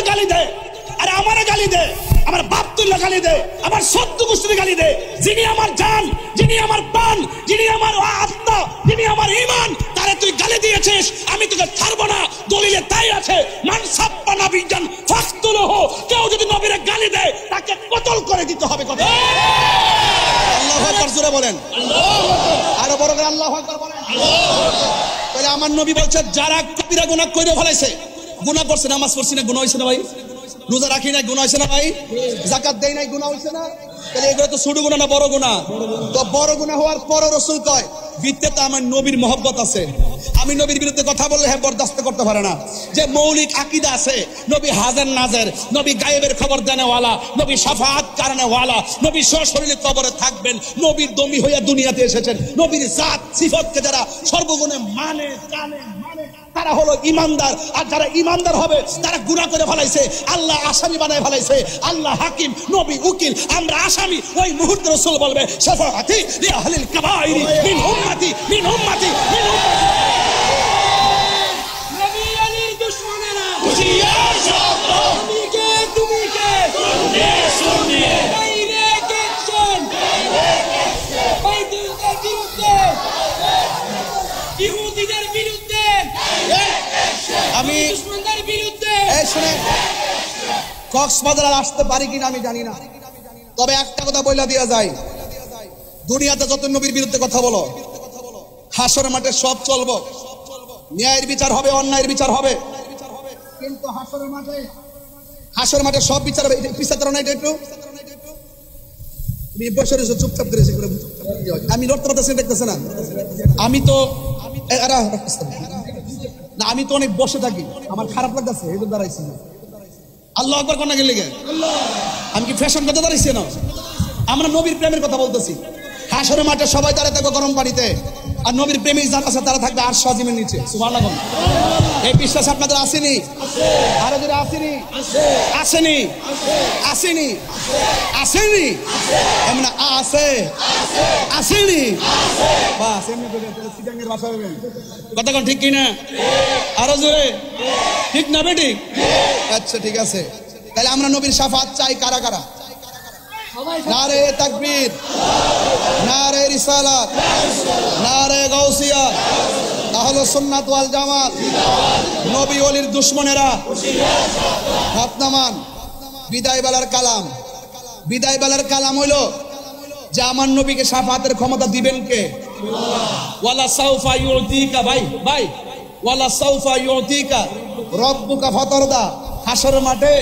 তো গালি দেয়, আরে আমারে গালি দে, আমার বাপ তুল্লা গালি দে, আমার সত্য গোষ্ঠীর গালি দে। যিনি আমার জান, যিনি আমার প্রাণ, যিনি আমার আত্মা, যিনি আমার ঈমান, তারে তুই গালি দিয়েছিস, আমি তোকে ছাড়বো না। দলিলে তাই আছে, মান সাব্বা নাবিয়ান ফাকতুলহু, কেউ যদি নবীরে গালি দেয় তাকে কতল করে দিতে হবে। কথা আল্লাহু আকবার জোরে বলেন, আল্লাহু আকবার, আরো বড় করে আল্লাহু আকবার বলেন, আল্লাহু আকবার। তাহলে আমার নবী বলছে যারা কবিরা গুনাহ করে ফেলেছে, গুনাহ করছে, নামাজ পড়ছি না গুনাহ হইছে না ভাই, রোজা রাখি নাই গুনাহ হইছে না ভাই, যাকাত দেই নাই গুনাহ হইছে না, তাহলে এগুলো তো ছোট গুনাহ না বড় গুনাহ? তো বড় গুনাহ হওয়ার পর রাসূল কয় ভিত্তিতে আমার নবীর মহব্বত আছে, আমি নবীর বিরুদ্ধে কথা বললে হ্যাঁ বরদাস্ত করতে পারে না। যে মৌলিক আকীদা আছে, নবী হাজার নাজের, নবী গায়েবের খবর দেনেওয়ালা, নবী শাফাআত কারণেওয়ালা, নবী সশরীরে কবরে থাকবেন, নবীর দমি হইয়া দুনিয়াতে এসেছেন, নবীর জাত সিফাতকে যারা সর্বগুণে মানে জানে তারা হলো ইমানদার। আর যারা ইমানদার হবে তারা গুনাহ করে ফেলাইছে, আল্লাহ আসামি বানায় ফেলাইছে, আল্লাহ হাকিম, নবী উকিল, আমরা আসামি। ওই মুহূর্তে রাসূল বলবে শাফাআতি লি আহলিল কাবাইরি মিন উম্মতি মিন উম্মতি মিন উম্মতি। নবী আলীর দুশমনেরা হুঁশিয়ার শব্দ, তুমি কে শুনিয়ে ডাইরেক্ট অ্যাকশন, বাইতুলের বিরুদ্ধে, ইহুদিদের বিরুদ্ধে, আমি দুশমনদের বিরুদ্ধে। এই শুনে, কক্সবাজার আসতে পারি কিনা আমি জানি না, তবে একটা কথা বইলা দিয়া যায়, দুনিয়াতে যত নবীর বিরুদ্ধে কথা বলো, হাসরের মাঠে সব চলবো, ন্যায়ের বিচার হবে, অন্যায়ের বিচার হবে, কিন্তু হাসরের মাঠে সব বিচার হবে। পিছা করো না, এটা একটু চুপচাপ করেছে, আমি লড়তে পারতেছি, দেখতেছে না, আমি তো না, আমি তো অনেক বসে থাকি, আমার খারাপ লাগতেছে, এই দাঁড়াইছি না। আল্লাহু আকবার কোন গেলে গে, আমি কি ফ্যাশন কথা দাঁড়াইছি না? আমরা নবীর প্রেমের কথা বলতেছি। হাসরের মাঠে সবাই দাঁড়ায় থাকবে গরম পানিতে, আর নবীর প্রেমিক যারা আছে তারা থাকবে আরশ আজিমের নিচে। সুবহানাল্লাহ। এই বিশ্বাস আপনাদের আসেনি? আরো যদি আসেনি, আসেনি, আসেনি, আসেনি, এমন আছে, আসেনি, বাস এমনি করে সিটাঙ্গের ভাষা হবে। কথা কোন ঠিক কিনা? আরো জোরে, ঠিক না বেটি? আচ্ছা ঠিক আছে, তাহলে আমরা নবীর শাফাত চাই কারা কারা? নারে তাকবীর, নারে রিসালাত, নারে গাউসিয়া, আহলে সুন্নাত ওয়াল জামাত। নবী ওলির দুশমনেরা হাত নামান। বিদায় বেলার কালাম, বিদায় বেলার কালাম হইল যে আমার নবীকে শাফাতের ক্ষমতা দিবেন কে? ওয়ালা সাউফা ইউতিকা, ভাই ভাই, ওয়ালা সাউফা ইউতিকা রব্বুকা ফাতারদা। হাসরের মাঠে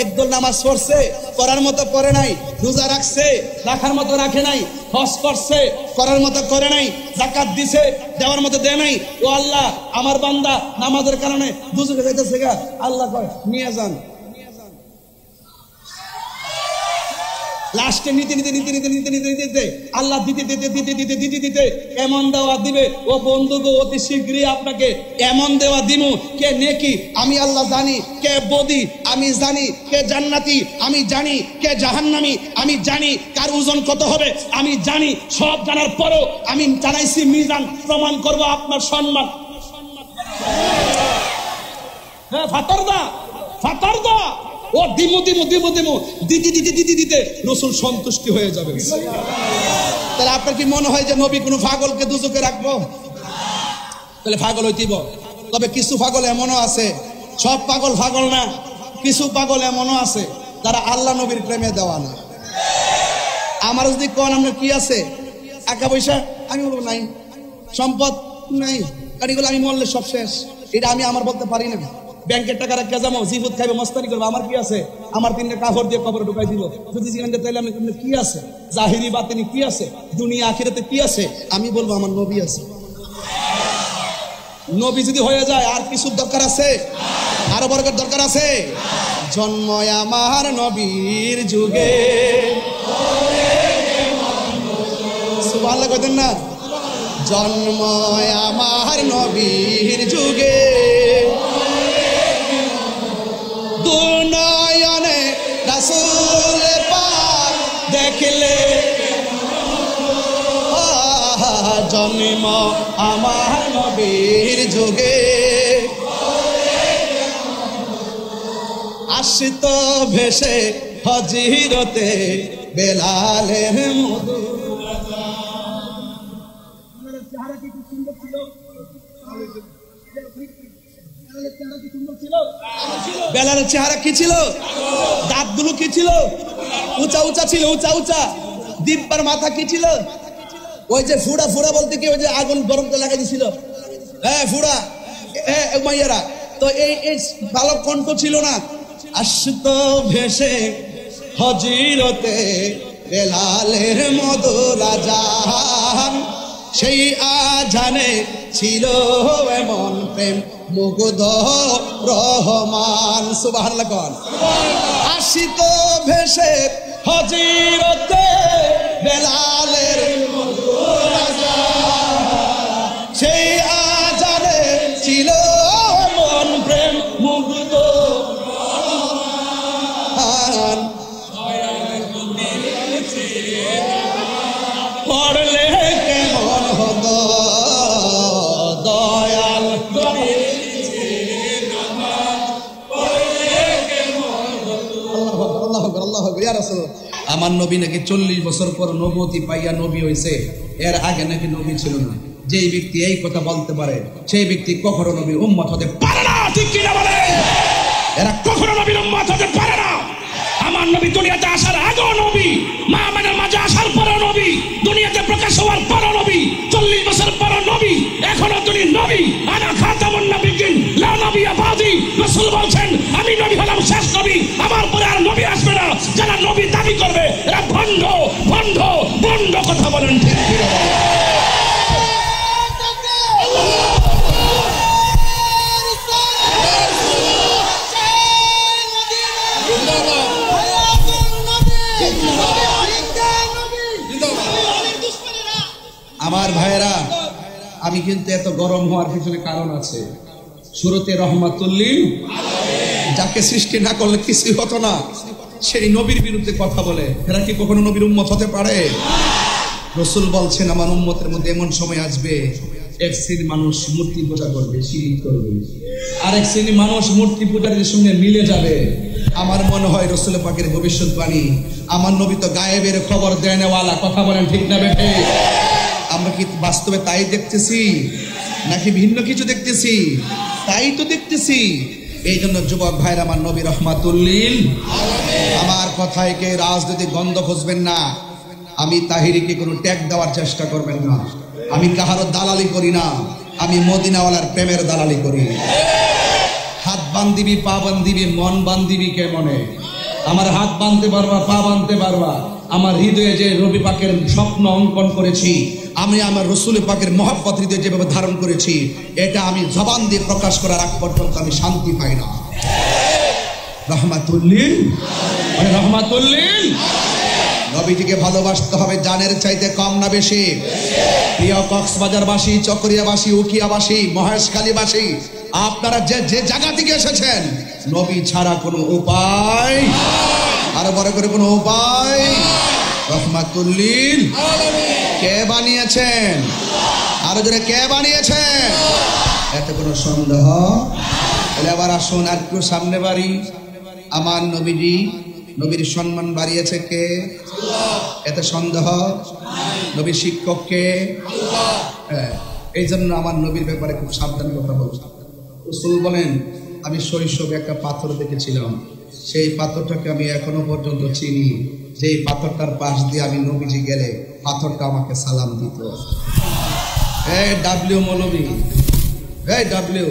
একদল নামাজ পড়ছে, করার মতো করে নাই, রোজা রাখছে, রাখার মতো রাখে নাই, হজ করছে, করার মতো করে নাই, যাকাত দিছে, দেওয়ার মতো দেয় নাই। ও আল্লাহ, আমার বান্দা নামাজের কারণে দুজকে যাইতেছে গা, আল্লাহ কয় নিয়ে যান। লাস্টে নিতে নিতে নিতে নিতে নিতে নিতে নিতে আল্লাহ দিতে দিতে দিতে দিতে দিতে দিতে এমন দেওয়া দিবে, ও বন্ধু গো, অতি শীঘ্রই আপনাকে এমন দেওয়া দিমু, কে নেকি আমি আল্লাহ জানি, কে বদি আমি জানি, কে জান্নাতি আমি জানি, কে জাহান্নামী আমি জানি, কার ওজন কত হবে আমি জানি। সব জানার পরেও আমি জানাইছি মিজান, প্রমাণ করব আপনার সম্মান। হ্যাঁ, ফাতারদা, ফাতারদা, ও দিমু দিমু দিমু দিমু দিতে দিতে দিতে দিতে রাসূল সন্তুষ্টি হয়ে যাবে। তাহলে আপনার কি মনে হয় যে নবী কোনো পাগলকে দুজকে রাখবো? তাহলে পাগল হইতিব। তবে কিছু পাগল এমনও আছে, সব পাগল পাগল না, কিছু পাগল এমনও আছে যারা আল্লাহ নবীর প্রেমে দেওয়া না। আমার যদি কোন আপনার কি আছে, টাকা পয়সা, আমি বলবো নাই, সম্পদ নাই, কারিগুলো আমি মরলে সব শেষ, এটা আমি আমার বলতে পারি না। ব্যাংকের টাকা রাখা যাবো, জিফুত খাইবে, মস্তানি করবো, আমার কি আছে? আমার তিনটা কাপড় দিয়ে কবরে ঢুকাই দিব। যদি জিজ্ঞাসা তাইলে আমি কি আছে, জাহিরি বাতিনি কি আছে, দুনিয়া আখিরাতে কি আছে, আমি বলবো আমার নবী আছে। নবী যদি হয়ে যায় আর কিছু দরকার আছে? আরো বরকত দরকার আছে। জন্ম আমার নবীর যুগে, সুবহানাল্লাহ কইতেন না? জন্ম আমার নবীর যুগে, দুনয়নে রাসূল পাক দেখলে, জন্ম আমার নবীর যুগে, আসিত ভেসে হজিরতে বেলালের মধুর চেহারা কি সুন্দর ছিল, বেলালের চেহারা কি ছিল, দাঁতগুলো কি ছিল, উঁচা উঁচা ছিল, উঁচা উঁচা। দিব্যার মাথা কি ছিল, ওই যে ফুড়া ফুড়া বলতে কি, ওই যে আগুন গরম করে লাগাই দিছিল, হ্যাঁ ফুড়া, মাইয়ারা তো এই ভালো কণ্ঠ ছিল না। আসত ভেসে হজিরতে বেলালের মধুর আজান, সেই আজানে ছিল এমন প্রেম মুগ্ধ রহমান। সুবহানাল্লাহ কোন। আসিত ভেসে হজিরতে বেলালের মধুর আজান, সেই আজানে ছিল এমন প্রেম মুগ্ধ রহমান। পড়লে কেমন হতো দয়াল আমার নবী নাকি 40 বছর পর নবুয়তি পাইয়া নবী হয়েছে, এর আগে নাকি নবী ছিল না। যেই ব্যক্তি এই কথা বলতে পারে সেই ব্যক্তি কখনো নবীর উম্মত হতে পারে না, ঠিক কিনা বলে? এরা কখনো নবীর উম্মত হতে পারে না। আমার নবী দুনিয়াতে আসার আগেও নবী, মা আমাদের মাঝে আসার পরও নবী, দুনিয়াতে প্রকাশ হওয়ার পরও নবী, 40 বছর পরও নবী, এখনো তিনি নবী। আনা খাতামুন নবিয়্যিন লা নবিয়্যা বাদি। রাসূল বলেন আমি নবী হলাম শেষ নবী, আমার পরে আর নবী আসবে না। যারা নবী দাবি করবে এরা ভণ্ড ভণ্ড ভণ্ড কথা বলেন, ঠিক কিনা? আমার ভাইরা, আমি কিন্তু এত গরম হওয়ার পিছনে কারণ আছে। শুরুতে রহমাতুল্লিল, যাকে সৃষ্টি না করলে কিছুই হতো না, সেই নবীর বিরুদ্ধে কথা বলে, এরা কি কখনো নবীর উম্মত হতে পারে? রাসূল বলছেন আমার উম্মতের মধ্যে এমন সময় আসবে, এক শ্রেণীর মানুষ মূর্তি পূজা করবে, শিরক করবে, আরেক শ্রেণীর মানুষ মূর্তি পূজারীদের সঙ্গে মিলে যাবে। আমার মনে হয় রাসূল পাকের ভবিষ্যৎবাণী, আমার নবী তো গায়েবের খবর দেনেওয়ালা, কথা বলেন ঠিক না বেঠে? আমরা কি বাস্তবে তাই দেখতেছি নাকি ভিন্ন কিছু দেখতেছি? তাই তো দেখতেছি। এই জন্য যুবক ভাইরা, আমার নবী রহমাতুল্লিল আলামিন। আমার কথায় কে রাজনৈতিক গন্ধ খুঁজবেন না। আমি তাহিরিকে কোনো ট্যাগ দেওয়ার চেষ্টা করবেন না। আমি কাহারও দালালি করি না, আমি মদিনাওয়ালার প্রেমের দালালি করি। হাত বান্ধিবি, পা বান্ধিবি, মন বান্ধিবি কেমনে? আমার হাত বাঁধতে পারবা, পা বাঁধতে পারবা। আমার হৃদয়ে যে নবী পাকের স্বপ্ন অঙ্কন করেছি, আমি আমার রাসূল পাকের মহব্বত হৃদয়ে যেভাবে ধারণ করেছি, এটা আমি জবান দিয়ে প্রকাশ করার আগ পর্যন্ত আমি শান্তি পাই না। রহমাতুল্লিল মানে রহমাতুল্লিল। নবীজিকে ভালোবাসতে হবে জানের চাইতে কম না বেশি। প্রিয় কক্সবাজারবাসী, চকরিয়াবাসী, উখিয়াবাসী, মহেশখালীবাসী, আপনারা যে যে জায়গা থেকে এসেছেন, নবী ছাড়া কোনো উপায়, আরো বড় করে কোনো উপায়। রহমাতুল্লিল কে বানিয়েছেন? আরো জোরে কে বানিয়েছেন? এত কোনো সন্দেহ? তাহলে আবার আসুন আর একটু সামনে বাড়ি। আমার নবীজি, নবীর সম্মান বাড়িয়েছে কে? এত সন্দেহ? নবীর শিক্ষক কে? এই জন্য আমার নবীর ব্যাপারে খুব সাবধান কথা বলছি। রাসূল বলেন আমি শৈশবে একটা পাথর দেখেছিলাম, সেই পাথরটাকে আমি এখনো পর্যন্ত চিনি। যেই পাথরটার পাশ দিয়ে আমি নবীজি গেলে পাথরটা আমাকে সালাম দিত। এই ডাব্লিউ মৌলবী, এই ডাব্লিউ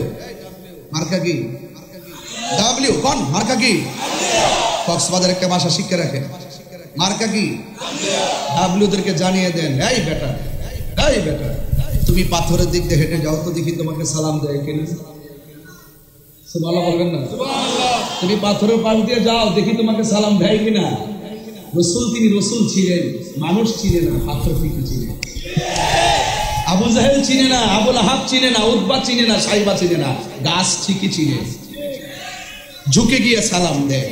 মার্কা কি? ডাব্লিউ কোন মার্কা কি? কক্সবাজার একটা ভাষা শিখে রাখে, মার্কা কি? ডাব্লিউদেরকে জানিয়ে দেন, এই বেটা, এই বেটা, তুমি পাথরের দিক দিয়ে হেঁটে যাও তো দেখি তোমাকে সালাম দেয় কিনা। সুবহানাল্লাহ বলবেন না? তুমি পাথরের পাশ দিয়ে যাও দেখি তোমাকে সালাম দেয় কিনা। রাসূল, তিনি রাসূল ছিলেন, মানুষ ছিলেন না, পাথর ঠিকই ছিলেন। আবু জাহেল চিনে না, আবু লাহাব চিনে না, উতবা চিনে না, সাইবা চিনে না, গাছ ঠিকই চিনে, ঝুঁকে গিয়ে সালাম দেয়।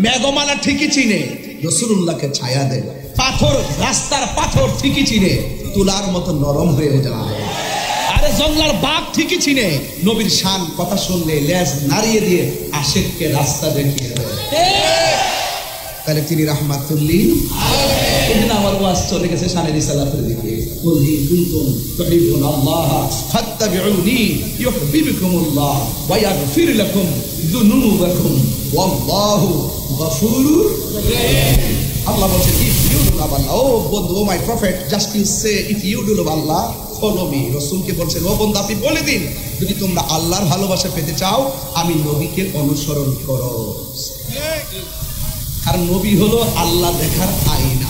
মেঘমালা ঠিকই চিনে, রাসূলুল্লাহকে ছায়া দেয়। পাথর, রাস্তার পাথর ঠিকই চিনে, তুলার মতো নরম হয়ে যায়। আর আরে জঙ্গলার বাঘ ঠিকই চিনে নবীর শান কথা শুনলে লেজ নাড়িয়ে দিয়ে আশিককে রাস্তা দেখিয়ে দেয়। তাহলে তিনি রাহমাতুল্লিল আলামিন। আমার ওয়াজ চলে গেছে শানে রিসালাতের দিকে। কুল ইন কুনতুম তুহিব্বুনা আল্লাহ ফাত্তাবিউনি ইউহিব্বুকুমুল্লাহ ওয়া ইয়াগফির লাকুম যুনুবাকুম ওয়াল্লাহু গফুরুর রহিম। আল্লাহ বলেন if you do love Allah, ও বন্ধু, O my prophet, just you say if you do love Allah follow me. রাসূলকে বলছেন, ও বন্ধু আপনি বলে দিন যদি তোমরা আল্লাহর ভালোবাসা পেতে চাও আমি নবীকে অনুসরণ করো। কারণ নবী হলো আল্লাহ দেখার আয়না।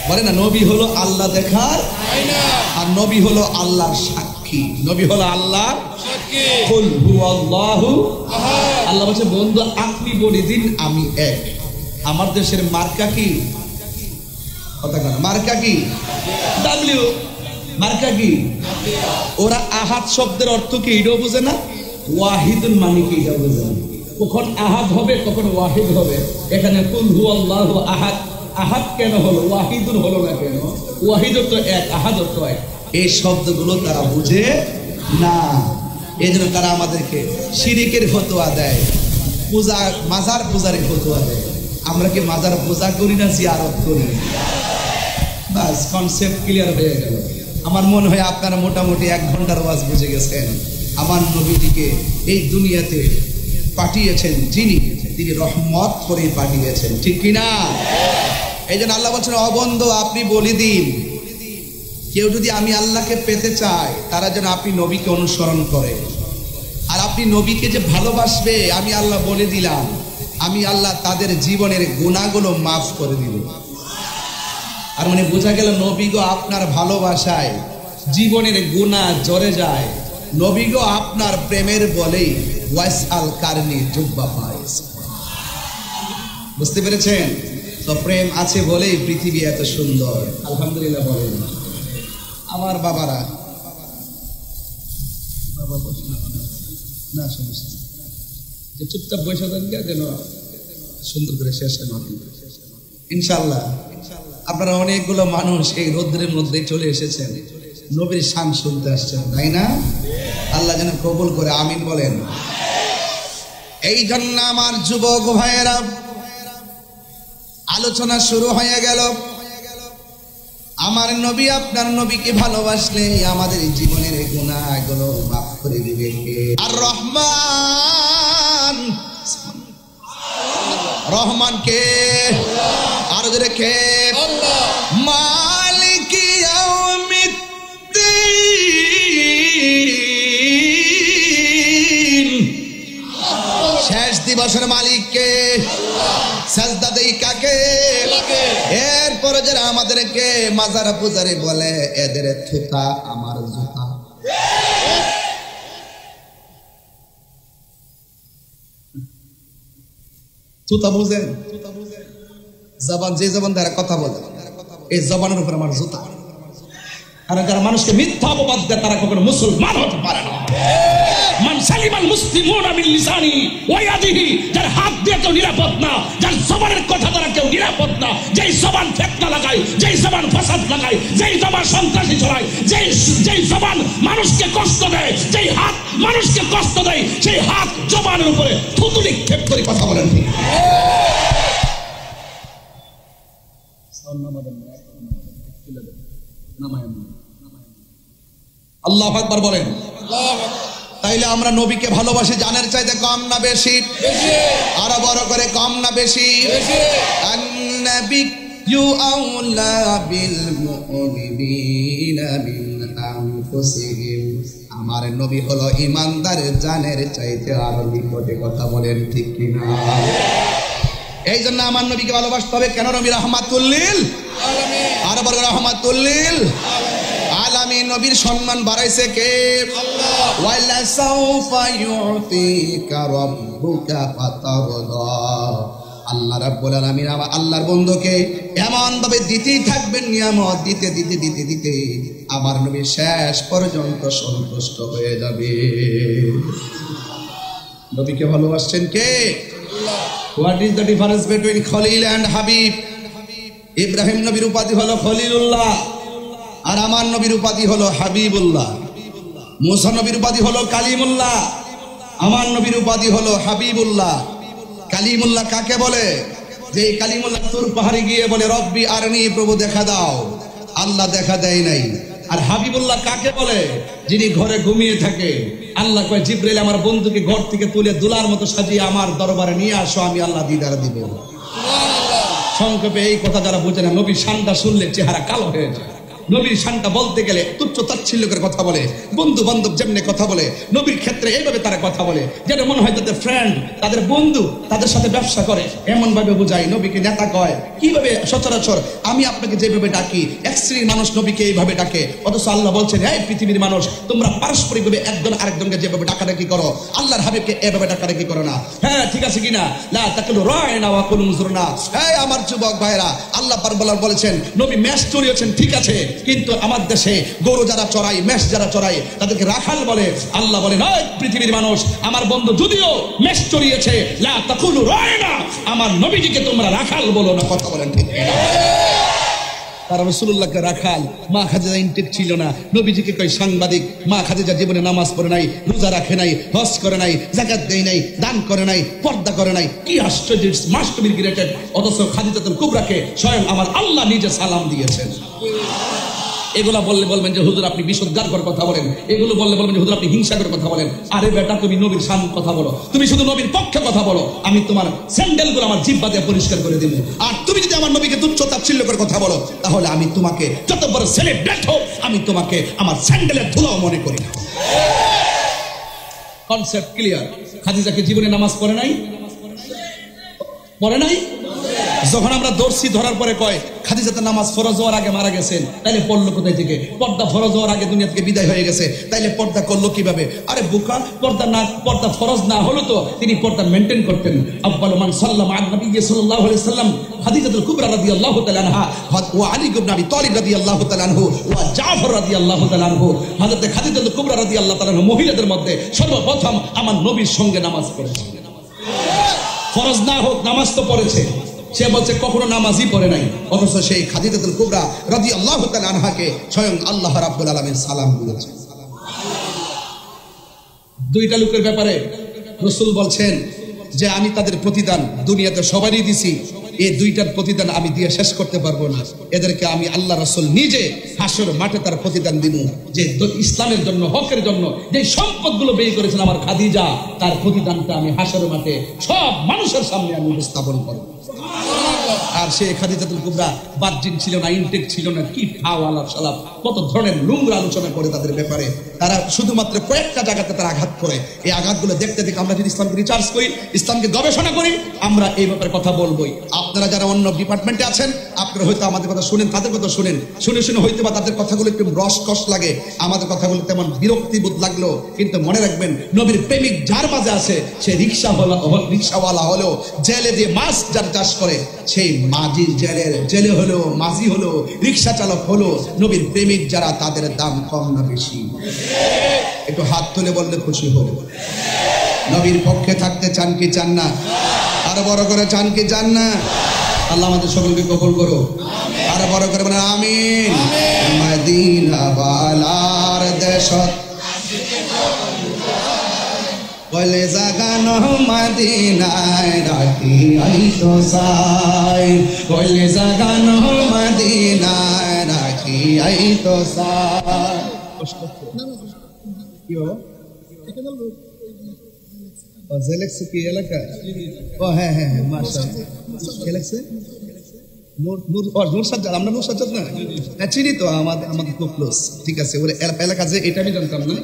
বলে না, নবী হলো আল্লাহ দেখার আয়না, আর নবী হলো আল্লাহর সাক্ষী। নবী হলো আল্লাহর সাক্ষী। কুল হুয়াল্লাহু আহাদ। আল্লাহ বলছে, বন্ধু আপনি বলে দিন আমি এক। আমার দেশের মার্কা কি? কথা বলেন, মার্কা কি? ডাব্লিউ। মার্কা কি? ওরা আহাদ শব্দের অর্থ কি এটাও বুঝে না, ওয়াহিদুন মানে কি এটাও বুঝে না। কখন আহাদ হবে কখন ওয়াহিদ হবে। এখানে কুল হুয়াল্লাহু আহাদ, আহাদ কেন হলো, ওয়াহিদুন হলো না কেন? ওয়াহিদ তো এক, আহাদ তো এক। এই শব্দগুলো তারা বুঝে না, এই জন্য তারা আমাদেরকে শিরিকের ফতোয়া দেয়, পূজা মাজার পূজারের ফতোয়া দেয়। আমরা কি মাজার পূজা করি না জিয়ারত করি? বাস কনসেপ্ট ক্লিয়ার হয়ে গেল। আমার মনে হয় আপনারা মোটামুটি 1 ঘন্টার ওয়াজ বুঝে গেছেন। আমার নবীজিকে এই দুনিয়াতে পাঠিয়েছেন যিনি, তিনি রহমত করে পাঠিয়েছেন, ঠিক কিনা? এই জন্য আল্লাহ বলছেন, অবন্ধ আপনি বলে দিন কেউ যদি আমি আল্লাহকে পেতে চায় তারা যেন আপনি নবীকে অনুসরণ করে। আর আপনি নবীকে যে ভালোবাসবে আমি আল্লাহ বলে দিলাম, আমি আল্লাহ তাদের জীবনের গুনাহগুলো মাফ করে দিব। আর মানে বোঝা গেল নবীগো আপনার ভালোবাসায় জীবনের গুনাহ জড়ে যায়। নবীগো আপনার প্রেমের বলেই ওয়াসআল কারনি জুব্বা পাইস। বুঝতে পেরেছেন তো? প্রেম আছে বলেই পৃথিবী এত সুন্দর। আলহামদুলিল্লাহ বলেন আমার বাবারা। না সমস্যা, যে চুপচাপ বসে থাকবে যেন সুন্দর করে শেষ হয় ইনশাআল্লাহ। আপনারা অনেকগুলো মানুষ এই রোদ্রের মধ্যে চলে এসেছেন, নবীর শান শুনতে আসছেন, তাই না? আল্লাহ যেন কবুল করে, আমিন বলেন। এই জন্য আমার যুবক ভাইয়েরা আলোচনা শুরু হয়ে গেল। আমার নবী আপনার নবীকে ভালোবাসলে আমাদের জীবনের গুনাহগুলো মাফ করে দিবে কে? আর রহমান। রহমান কে? আর জোরে কে? আল্লাহ। মালিক ইয়াউমিদ্দিন, শেষ দিবসের মালিক কে? সাজদা দেই কাকে? এরপরে যারা আমাদেরকে মাজার পূজারি বলে এদের থুতা আমার জুতা। থুতা বুঝেন? জবান, যে জবান দ্বারা কথা বলে এই জবানের উপর আমার জুতা। কারণ যারা মানুষকে মিথ্যা অপবাদ দেয় তারা কখনো মুসলমান হতে পারে না। মান সালিমাল মুসলিমুনা মিন লিসানি ওয়া ইয়াদিহি, যার হাত দিয়ে কেউ নিরাপদ না, যার জবানের কথা দ্বারা কেউ নিরাপদ না, যেই জবান ফিতনা লাগায়, যেই জবান ফাসাদ লাগায়, যেই জবান সন্ত্রাসী ছড়ায়, যেই জবান মানুষকে কষ্ট দেয়, যেই হাত মানুষকে কষ্ট দেয়, সেই হাত জবানের উপরে থুতু নিক্ষেপ করে কথা বলেন। আল্লাহু আকবার বলেন। তাইলে আমরা নবীকে ভালোবাসি জানের চাইতে কম না বেশি? আরো বড় করে, কম না বেশি? আন-নাবিয়্যু আওলা বিল মুমিনিনা মিন আনফুসিহিম, আমার নবী হলো ঈমানদারের জানের চাইতে আরো নিকটে, কথা বলেন ঠিক কিনা? এই জন্য আমার নবীকে ভালোবাসতে হবে। কেন? নবী রাহমাতুল লিল আলামিন। আরো বড় রাহমাতুল লিল আলামিন। নবীর সম্মান বাড়াইছে কে? আল্লাহ। ওয়ালা সাউফা ইউতিকা রাব্বুকা ফাতারদা, আল্লাহ রাব্বুল আলামিন আমার আল্লাহর বন্ধুকে এমন ভাবে দিতেই থাকবেন নিয়ামত, দিতে দিতে দিতে দিতে আমার নবী শেষ পর্যন্ত সন্তুষ্ট হয়ে যাবে। নবীকে ভালোবাসছেন কে? আল্লাহ। What is the difference between Khalil and Habib? Ibrahim নবীর উপাধি হলো খলিলুল্লাহ, আর আমার নবীর উপাধি হলো হাবিবুল্লাহ। মুসা নবীর উপাধি হলো কালিমুল্লাহ, আমার নবীর উপাধি হলো হাবিবুল্লাহ। কালিমুল্লাহ কাকে বলে? যে এই কালিমুল্লাহ তুর পাহাড়ে গিয়ে বলে রব্বি আরনি, প্রভু দেখা দাও, আল্লাহ দেখা দেয় নাই। আর হাবিবুল্লাহ কাকে বলে? যিনি ঘরে ঘুমিয়ে থাকে, আল্লাহ কয় জিবরাইল আমার বন্ধুকে ঘর থেকে তুলে দুলার মতো সাজিয়ে আমার দরবারে নিয়ে আসো, আমি আল্লাহ দিদার দিব। সংক্ষেপে এই কথা যারা বুঝে না, নবীর শানটা শুনলে চেহারা কালো হয়ে যায়। নবীর শানটা বলতে গেলে তুচ্ছ তাচ্ছিল্য করে কথা বলে, বন্ধু বান্ধব যেমনি কথা বলে, নবীর ক্ষেত্রে এইভাবে তারা কথা বলে যেন মনে হয় তাদের ফ্রেন্ড, তাদের বন্ধু, তাদের সাথে ব্যবসা করে, এমন ভাবে বুঝায়। নবীকে নেতা কয় কিভাবে? সচরাচর আমি আপনাকে যেভাবে ডাকি, এক শ্রেণীর মানুষ নবীকে এইভাবে ডাকে, অথচ আল্লাহ বলছেন এই পৃথিবীর মানুষ তোমরা পারস্পরিক ভাবে একজন আরেকজনকে যেভাবে ডাকাডাকি করো, আল্লাহর হাবিবকে এভাবে ডাকাডাকি করো না। হ্যাঁ ঠিক আছে কিনা? লা তাকুলু রায়না ওয়া কুলু মুজরনা। এই আমার যুবক ভাইরা, আল্লাহ পাক বলেছেন নবী মেষ চড়িয়েছেন, ঠিক আছে, কিন্তু আমার দেশে গরু যারা চড়াই, মেষ যারা চড়াই, তাদেরকে রাখাল বলে। আল্লাহ বলেন এই পৃথিবীর মানুষ, আমার বন্ধু যদিও মেষ চড়িয়েছে, লা তাকুলু রায়না, আমার নবীজিকে তোমরা রাখাল বলো না। কথা বলেন ঠিক কিনা? তারা রাসূলুল্লাহকে রাখাল, মা খাদিজা ইনটেক ছিল না, নবীজিকে কয় সাংবাদিক। মা খাদিজা জীবনে নামাজ পড়ে নাই, রোজা রাখে নাই, হজ করে নাই, যাকাত দেয় নাই, দান করে নাই, পর্দা করে নাই। কি আশ্চর্য, মাস্ট বি গ্রেটেড। অথচ খাদিজাতুল কুবরাকে স্বয়ং আমার আল্লাহ নিজে সালাম দিয়েছেন। এগুলা বললে বলবেন যে হুজুর আপনি বিশুদ্ধার কথা বলেন, এগুলো বললে বলবেন যে হুজুর আপনি হিংসার কথা বলেন। আরে বেটা, তুমি নবীর শান কথা বলো, তুমি শুধু নবীর পক্ষে কথা বলো, আমি তোমার স্যান্ডেলগুলো আমার জিহ্বা দিয়ে পরিষ্কার করে দিব। আর তুমি যদি আমার নবীকে তুচ্ছ তাচ্ছিল্য করে কথা বলো, তাহলে আমি তোমাকে যত বড় সেলিব্রেট হোক, আমি তোমাকে আমার স্যান্ডেলের ধুলাও মনে করি না। Concept clear? খাদিজাকে জীবনে নামাজ পড়ে নাই, পড়ে নাই। যখন আমরা দর্শি ধরার পরে কয় খাদিজা নামাজ ফরজ হওয়ার আগে মারা গেছেন, তাইলে পড়লো কোথায় থেকে? পর্দা ফরজ হওয়ার আগে দুনিয়া থেকে বিদায় হয়ে গেছে, তাইলে পর্দা করলো কিভাবে? আরে বোকা, পর্দা ফরজ না হলো তো তিনি পর্দা মেইনটেইন করতেন। আব্বালু মান সাল্লামা আন নবী সাল্লাল্লাহু আলাইহি সাল্লাম খাদিজাতুল কুবরা রাদিয়াল্লাহু তাআলা আনহা ওয়া আলী ইবনে আবি তালিব রাদিয়াল্লাহু তাআলা আনহু ওয়া জাফর রাদিয়াল্লাহু তাআলা আনহু। হযরত খাদিজাতুল কুবরা রাদিয়াল্লাহু তাআলা আনহা মহিলাদের মধ্যে সর্বপ্রথম আমার নবীর সঙ্গে নামাজ পড়েছে। ফরজ না হোক নামাজ তো পড়েছে। সে বলছে কখনো নামাজই পড়ে নাই, অথচ সেই খাদিজাতুল কুবরা রাদিয়াল্লাহু তাআলা আনহাকে স্বয়ং আল্লাহ রাব্বুল আলামিন সালাম দিয়েছেন। দুইটা লোকের ব্যাপারে রাসূল বলছেন যে আমি তাদের প্রতিদান দুনিয়াতে সবারই দিছি, এই দুইটার প্রতিদান আমি দিয়ে শেষ করতে পারবো না। এদেরকে আমি আল্লাহ রাসূল নিজে হাসর মাঠে তার প্রতিদান দিব। যে ইসলামের জন্য, হকের জন্য যে সম্পদগুলো ব্যয় করেছেন আমার খাদিজা, তার প্রতিদানটা আমি হাসর মাঠে সব মানুষের সামনে আমি উপস্থাপন করব। আর সে খাদিজাতুল কুবরা বাদজিন ছিল না, ইনটেক ছিল না, কি ফাওয়ালা সালাফ, কত ধরনের নোংরা আলোচনা করে তাদের ব্যাপারে। তারা শুধুমাত্র কয়েকটা জায়গাতে তারা আঘাত করে। এই আঘাতগুলো দেখতে দেখতে আমরা যদি ইসলামকে রিসার্চ করি, ইসলামকে গবেষণা করি, আমরা এই ব্যাপারে কথা বলবোই। আপনারা যারা অন্য ডিপার্টমেন্টে আছেন, আপনারা হয়তো আমাদের কথা শুনেন, তাদের কথা শুনেন, শুনে শুনে হয়তো বা তাদের কথাগুলো একটু রসকস লাগে, আমাদের কথাগুলো তেমন বিরক্তিবোধ লাগলো, কিন্তু মনে রাখবেন নবীর প্রেমিক যার মাঝে আছে, সে রিক্সাওয়ালা হলো, জেলে দিয়ে মাছ যার চাষ করে, সেই মাঝি জেলে হলো, মাঝি হলো, রিক্সা চালক হলো, নবীর প্রেমিক যারা, তাদের দাম কম না বেশি? একটু হাত তুলে বললে খুশি হবো। নবীর পক্ষে থাকতে চান কি চান না? আরো বড় করে চান কি চান না? আল্লাহ আমাদের সকলকে কবুল করো। আরো বড় করে বলেন আমিন। মদিনা বালার দেশত বলে জাগানো মদিনায় রাখি আইতো সাই, বলে জাগানো মদিনায় রাখি আইতো সাই। কি হলো? জেলেক্সে কি এলাকা? ও হ্যাঁ হ্যাঁ হ্যাঁ, মাশাআল্লাহ। জেলেক্সে নূর সাজ্জাদ, আমরা নূর সাজ্জাদ না চিনি তো, আমাদের খুব ক্লোজ। ঠিক আছে, ওর এলাকা যে এটা আমি জানতাম না।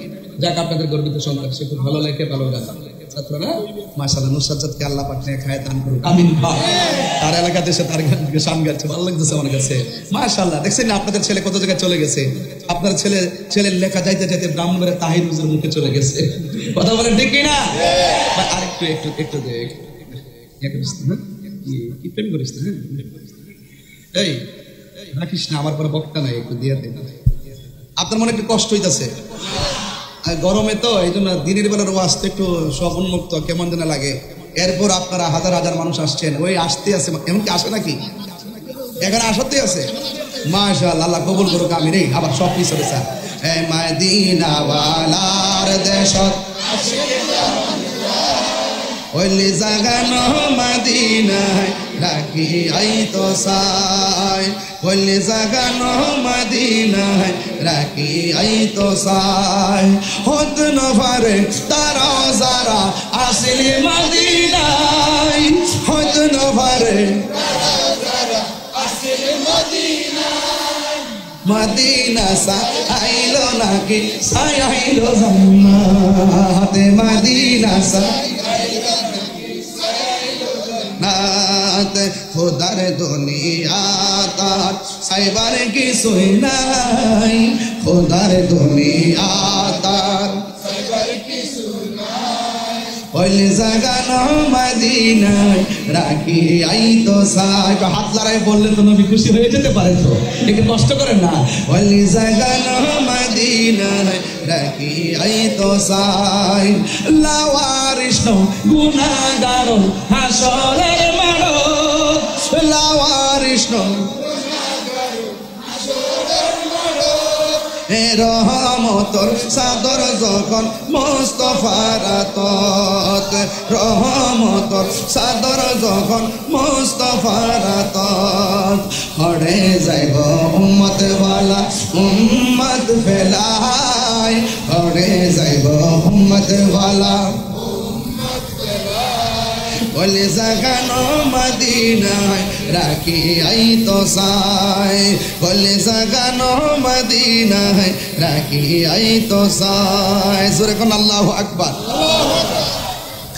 যাক, আপনাদের গর্বিত সন্তান, সে খুব ভালো লাগে, ভালো গান ছাত্ররা। মাশাআল্লাহ, নূর সাজ্জাদকে আল্লাহ পাক নিয়ে খায় দান করুক, আমিন। তার এলাকাতে এসে তার গান গাচ্ছে, ভালো লাগতেছে আমার কাছে। মাশাআল্লাহ, দেখছেন না আপনাদের ছেলে কত জায়গায় চলে গেছে। আপনার ছেলের লেখা যাইতে যাইতে ব্রাহ্মণের তাহির হুজুরের মুখে চলে গেছে। কথা বলেন ঠিক কিনা? আর একটু কি প্রেম করিস না? এই রাখিস না, আমার পরে বক্তা নাই, একটু দিয়ে দে। আপনার মনে একটু কষ্ট হইতেছে গরমে, তো এই জন্য দিনের বেলার ওয়াজ তো একটু সব উন্মুক্ত কেমন যেন লাগে। এরপর আপনারা হাজার হাজার মানুষ আসছেন, ওই আসতে আছে, এমনকি আসে নাকি এখানে আসাতে আছে। মাশাআল্লাহ, আল্লাহ কবুল করুক, আমিন। এই আবার সব পিছনে স্যার এ মদিনাওয়ালার দেশত ওলি জাগানো মদিনায় রাখি আইতো সাই ওলি জাগানো মদিনায় রাখি আইতো সাই হত নফারে তারা যারা আসলে মদিনায় হত নফারে মদিনা সা আইলো নাকি সাই আইলো জান্নাতে মদিনা সা নাত খোদার দুনিয়া তার সাইবার কিছুই নাই খোদার দুনিয়া তার সাইবার কিছুই নাই ওই জাগানো মদিনায় রাখি আইতো সাই হাত লড়াই বললে তো নবী খুশি হয়ে যেতে পারে তো একটু কষ্ট করেন না ওই জাগানো মদিনায় রাখি আইতো সাই লাওয়ারিস গুনাহগার হাসরের মারো লাওয়ারিস রহমতর সাদর যখন মুস্তাফার আতত রহমতর সাদর যখন মুস্তাফার আতত হরে যাইব উম্মত ওয়ালা উম্মত ফেলাই হরে যাইব উম্মত ওয়ালা ওলি জাগানো মদিনায় রাখি আইতো সাই ওলি জাগানো মদিনায় রাখি আইতো সাই জোরে কোন আল্লাহু আকবার।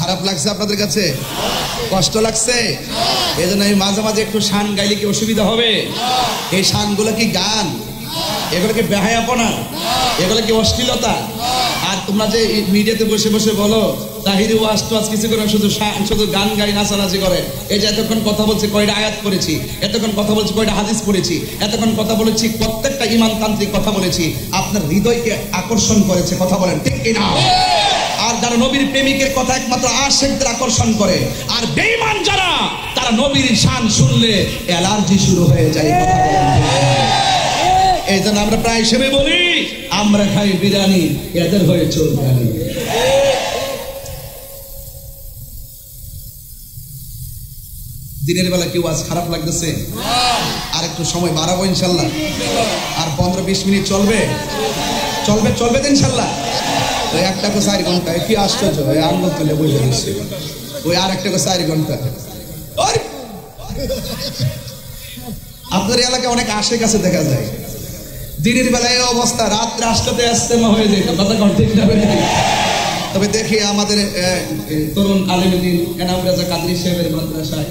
খারাপ লাগছে আপনাদের কাছে? কষ্ট লাগছে? এই জন্য আমি মাঝে মাঝে একটু শান গাইলে কি অসুবিধা হবে? এই শানগুলো কি গান? এগুলো কি বেহায়াপনা? এগুলো কি অশ্লীলতা? আর তোমরা যে মিডিয়াতে বসে বসে বলো তাহিরি ওয়াজ তো আজ কিছু করে শুধু গান গাই নাচানাচি করে, এই যে এতক্ষণ কথা বলছে কয়টা আয়াত করেছি, এতক্ষণ কথা বলছি কয়টা হাদিস পড়েছি, এতক্ষণ কথা বলেছি প্রত্যেকটা ইমানতান্ত্রিক কথা বলেছি, আপনার হৃদয়কে আকর্ষণ করেছে, কথা বলেন ঠিক কিনা? আর যারা নবীর প্রেমিকের কথা একমাত্র আশিকদের আকর্ষণ করে, আর বেঈমান যারা তারা নবীর শান শুনলে অ্যালার্জি শুরু হয়ে যায়, কথা বলেন। এই জন্য আমরা প্রায় হিসেবে বলি আমরা খাই বিরিয়ানি, এদের হয়ে চলবে। দিনের বেলা কেউ আজ খারাপ লাগতেছে? আর একটু সময় বাড়াবো ইনশাল্লাহ, আর 15-20 মিনিট চলবে চলবে চলবে তো ইনশাল্লাহ। ওই একটা 4 ঘন্টা কি আশ্চর্য, ওই আঙ্গুল তুলে বসে দিচ্ছে, ওই আর একটা 4 ঘন্টা। আপনাদের এলাকায় অনেক আশেক আছে দেখা যায়, দিনের বেলায় এই অবস্থা, রাত্রে আসতে ইস্তেমা হয়ে যেত, কথা কোন ঠিক না? তবে দেখি আমাদের তরুণ আলেমদ্দিন এনাম রাজা কাদরি সাহেবের মাদ্রাসায়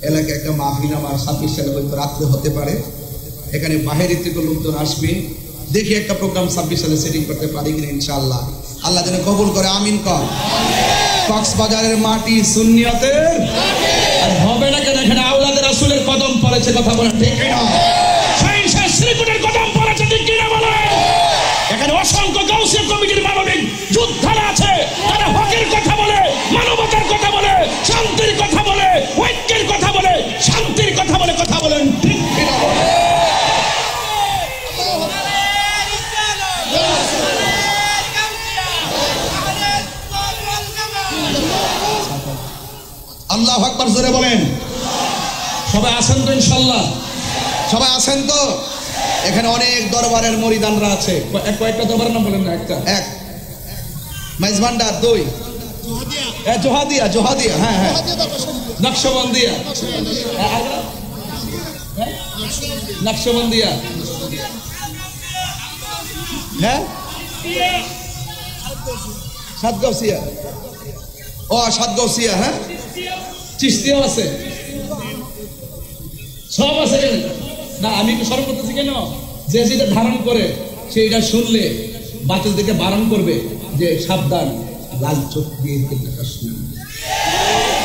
এলাকায় একটা মাহফিল আমার 26 সালে হয়তো রাত্রে হতে পারে, এখানে বাহির থেকে লোকজন আসবে, দেখি একটা প্রোগ্রাম 26 সালে সেটিং করতে পারি কিনা ইনশাআল্লাহ। আল্লাহ যেন কবুল করে, আমিন কর। কক্সবাজারের মাটি সুন্নিয়তের আর হবে না কেন? এখানে আওলাদের রাসূলের কদম পড়েছে, কথা বলেন ঠিক কিনা? শ্রীকুটের কদম পড়েছে, ঠিক কিনা বলেন? এখানে অসংখ্য গাউসিয়া কমিটির মানবিক যোদ্ধারা আছে, তারা হকের কথা বলে, মানবতার কথা বলে, শান্তির কথা বলে, ঐক্যের কথা বলে, শান্তির কথা বলে, কথা বলেন ঠিক কিনা? আল্লাহু আকবার জোরে বলেন। সবাই আছেন তো ইনশাআল্লাহ? সবাই আছেন তো? এখানে অনেক দরবারের মরিদানরা আছে, কয়েকটা দরবারের নাম বলেন না? একটা এক মাইজভান্ডার, 2 জোহাদিয়া, জোহাদিয়া, হ্যাঁ হ্যাঁ, নকশবন্দিয়া, নকশবন্দিয়া, হ্যাঁ সাতগাউসিয়া, ও সাতগাউসিয়া, হ্যাঁ চিশতিয়াও আছে, সব আছে না? আমি একটু স্মরণ করতেছি কেন, যে যেটা ধারণ করে সেইটা শুনলে বাচ্চাদের দিকে বারণ করবে যে সাবধান, লাল চোখ দিয়ে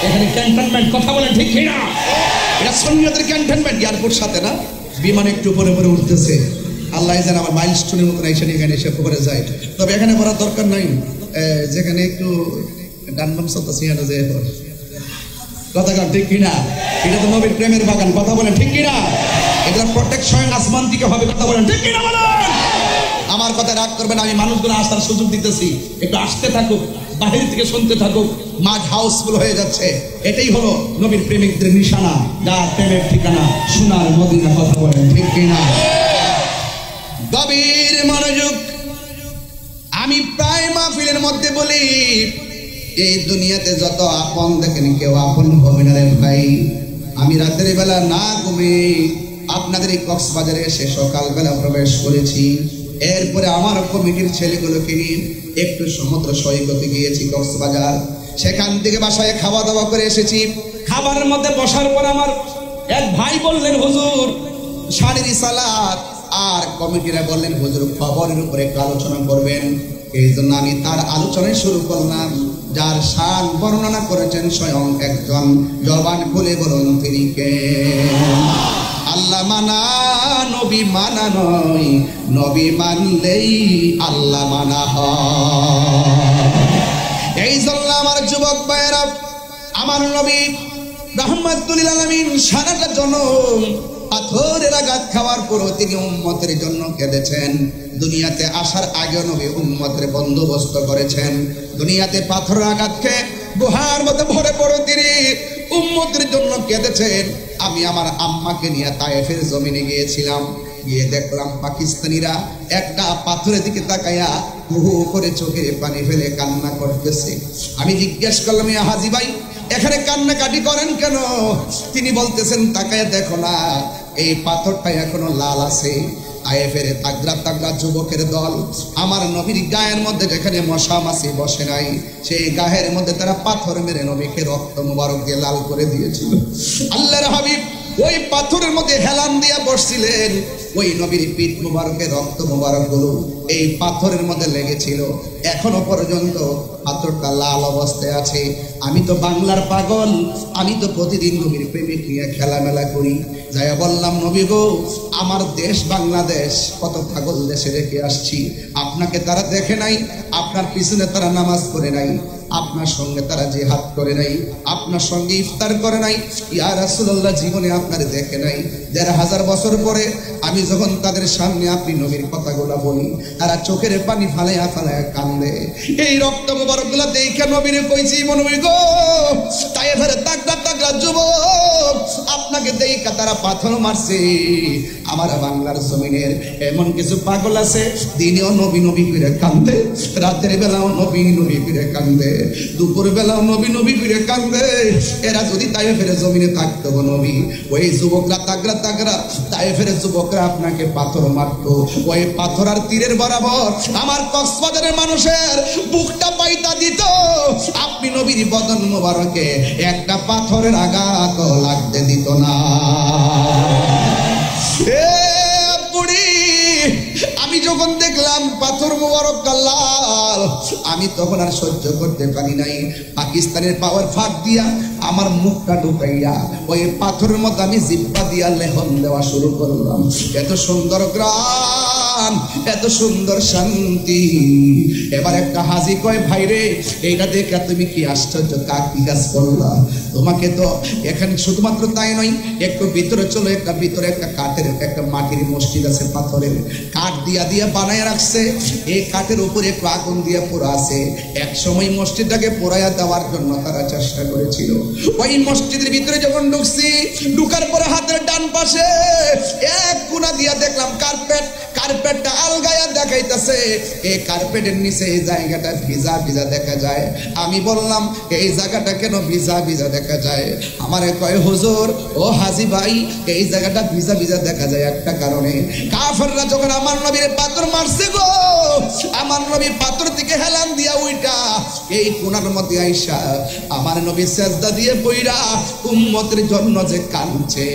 এখানে ক্যান্টনমেন্ট, কথা বলেন ঠিক কিনা? এটা সুন্নিয়তের ক্যান্টনমেন্ট, এয়ারপোর্ট সাথে না, বিমান একটু উপরে উপরে উঠতেছে, আল্লাহ যেন আমার মাইলস্টোনের মতন এখানে এসে পড়ে যায়। তবে এখানে পড়ার দরকার নাই, যেখানে একটু ডানবাম চলতেছে এখানে যে কথা কন ঠিক কিনা? এটা তো নবীর প্রেমের বাগান, কথা বলেন ঠিক কিনা? এটা প্রোটেকশন আসমান থেকে হবে, কথা বলেন ঠিক কিনা বলেন? আমার কথা রাগ করবেন, আমি মানুষগুলো আসার সুযোগ দিতেছি, একটু আসতে থাকুক, বাহির থেকে শুনতে থাকুক, মাঠ হাউসফুল হয়ে যাচ্ছে। এটাই হলো নবীর প্রেমিকদের নিশানা, যার প্রেমের ঠিকানা সোনার মদিনা। কথা বলেন ঠিক কিনা? গভীর মনোযোগ। আমি প্রায় মাহফিলের মধ্যে বলি, এই দুনিয়াতে যত আপন দেখেন কেউ আপন হবে না রে ভাই। আমি রাতের বেলা না ঘুমে আপনাদের এই কক্সবাজারে এসে সকালবেলা প্রবেশ করেছি। এরপরে আমার কমিটির ছেলেগুলোকে নিয়ে একটু সমুদ্র সৈকতে গিয়েছি কক্সবাজার। সেখান থেকে বাসায় খাওয়া দাওয়া করে এসেছি। খাবারের মধ্যে বসার পর আমার এক ভাই বললেন, হুজুর শাড়ির সালাত, আর কমিটিরা বললেন হুজুর খবরের উপরে একটু আলোচনা করবেন। এই জন্য আমি তার আলোচনায় শুরু করলাম, যার শান বর্ণনা করেছেন স্বয়ং একজন। জবান খুলে বলুন তিনি কে? আল্লাহ মানা নবী মানা নয়, নবী মানলেই আল্লাহ মানা হয়। এই জন্য আমার যুবক ভাইয়েরা, আমার নবী রাহমাতুল লিল আলামিন সারাটা জনম পাথরের আঘাত খাওয়ার পরও তিনি উম্মতের জন্য কেঁদেছেন। দুনিয়াতে আসার আগে নবী উম্মতের বন্দোবস্ত করেছেন। দুনিয়াতে পাথরের আঘাত খেয়ে গুহার মধ্যে ভরে পড়ে তিনি উম্মতের জন্য কেঁদেছেন। আমি আমার আম্মাকে নিয়ে তায়েফের জমিনে গিয়েছিলাম, গিয়ে দেখলাম পাকিস্তানিরা একটা পাথরের দিকে তাকায়া হু হু করে চোখে পানি ফেলে কান্না করতেছে। আমি জিজ্ঞেস করলাম, ইয়া হাজী ভাই এখানে কান্নাকাটি করেন কেন? তিনি বলতেছেন, তাকায় দেখো না, এই পাথরটা এখনো লাল আছে। তায়েফের তাগড়া তাগড়া যুবকের দল আমার নবীর গায়ের মধ্যে যেখানে মশা মাছি বসে নাই, সেই গায়ের মধ্যে তারা পাথর মেরে নবীকে রক্ত মুবারক দিয়ে লাল করে দিয়েছিল। আল্লাহর হাবিব ওই পাথরের মধ্যে হেলান দিয়া বসছিলেন, ওই নবীর পিঠ মুবারকের রক্ত মুবারক গুলো এই পাথরের মধ্যে লেগেছিল। এখনো পর্যন্ত পাথরটা লাল অবস্থায় আছে। আমি তো বাংলার পাগল, আমি তো প্রতিদিন নবীর প্রেমিক নিয়ে খেলামেলা করি। যাইয়া বললাম, নবী গো, আমার দেশ বাংলাদেশ কত পাগল দেশে রেখে আসছি, আপনাকে তারা দেখে নাই, আপনার পিছনে তারা নামাজ পড়ে নাই, আপনার সঙ্গে তারা জিহাদ করে নাই, আপনার সঙ্গে ইফতার করে নাই, ইয়া রাসূলুল্লাহ জীবনে আপনার দেখে নাই। ১৫০০ বছর পরে আমি যখন তাদের সামনে আপনি নবীর কথাগুলো বলি, তারা চোখের পানি ফালাইয়া ফালাইয়া কান্দে। এই রক্ত মুবারক গুলা দেখে নবীরে কইছি, নবী গো, তায়েফের তাগড়া তাগড়া যুবক আপনাকে দেখা তারা পাথর মারছে। আমার বাংলার জমিনের এমন কিছু পাগল আছে, দিনেও নবী নবী করে কান্দে, রাতের বেলাও নবী নবী করে কান্দে, দুপুর বেলাও নবী নবী করে কান্দে। এরা যদি তায়েফের জমিনে থাকতো গো নবী, ওই যুবকরা তাগড়া তাগড়া তায়েফের যুবকরা আপনাকে পাথর মারতো। ওই পাথর আর তীরের বরাবর আমার কক্সবাজারের মানুষের বুকটা পাইতা দিত। আপনি নবীর বদন মোবারকে একটা পাথরের আঘাত লাগতে দিত না। আমি যখন দেখলাম পাথর মোবারক লাল, আমি তখন আর সহ্য করতে পারি নাই। পাকিস্তানের পাওয়ার ফাঁক দিয়া আমার মুখটা ঢুকাইয়া ওই পাথরের মধ্যে আমি জিব্বা দিয়া লেহন দেওয়া শুরু করলাম। এত সুন্দর গ্রাম, এত সুন্দর শান্তি। এবার একটা হাজী কয়, ভাইরে এইটা দেখে তুমি কি আশ্চর্য কাকি কাজ করলা? তোমাকে তো এখানে শুধুমাত্র তাই নয়, একটু ভিতরে চলো, একটা ভিতরে একটা কাঠের একটা মাটির মসজিদ আছে, পাথরের কাঠ দিয়া দিয়া বানায় রাখছে। এই কাঠের উপরে একটু আগুন দিয়ে পোড়া আছে। এক সময় মসজিদটাকে পোড়াইয়া দেওয়ার জন্য তারা চেষ্টা করেছিল। ওই মসজিদের ভিতরে যখন ঢুকছি, ঢুকার পরে হাতের ডান পাশে এক কোণা দিয়া দেখলাম কার্পেট। কার্পেটটা আলগায়া দেখাইতেছে, এই কার্পেটের নিচে এই জায়গাটা ভিজা ভিজা দেখা যায়। আমি বললাম, এই জায়গাটা কেন ভিজা ভিজা দেখা যায়? আমারে কয়, হুজুর ও হাজী ভাই, এই জায়গাটা ভিজা ভিজা দেখা যায় একটা কারণে, কাফেররা যখন আমার নবীর পাথর মারছে গো, আমার নবী পাথর থেকে হেলান দিয়া উইটা এই কোণার মধ্যে আইসা আমার নবী সেজদা দিয়ে পইরা উম্মতের জন্য যে কাঁদছে,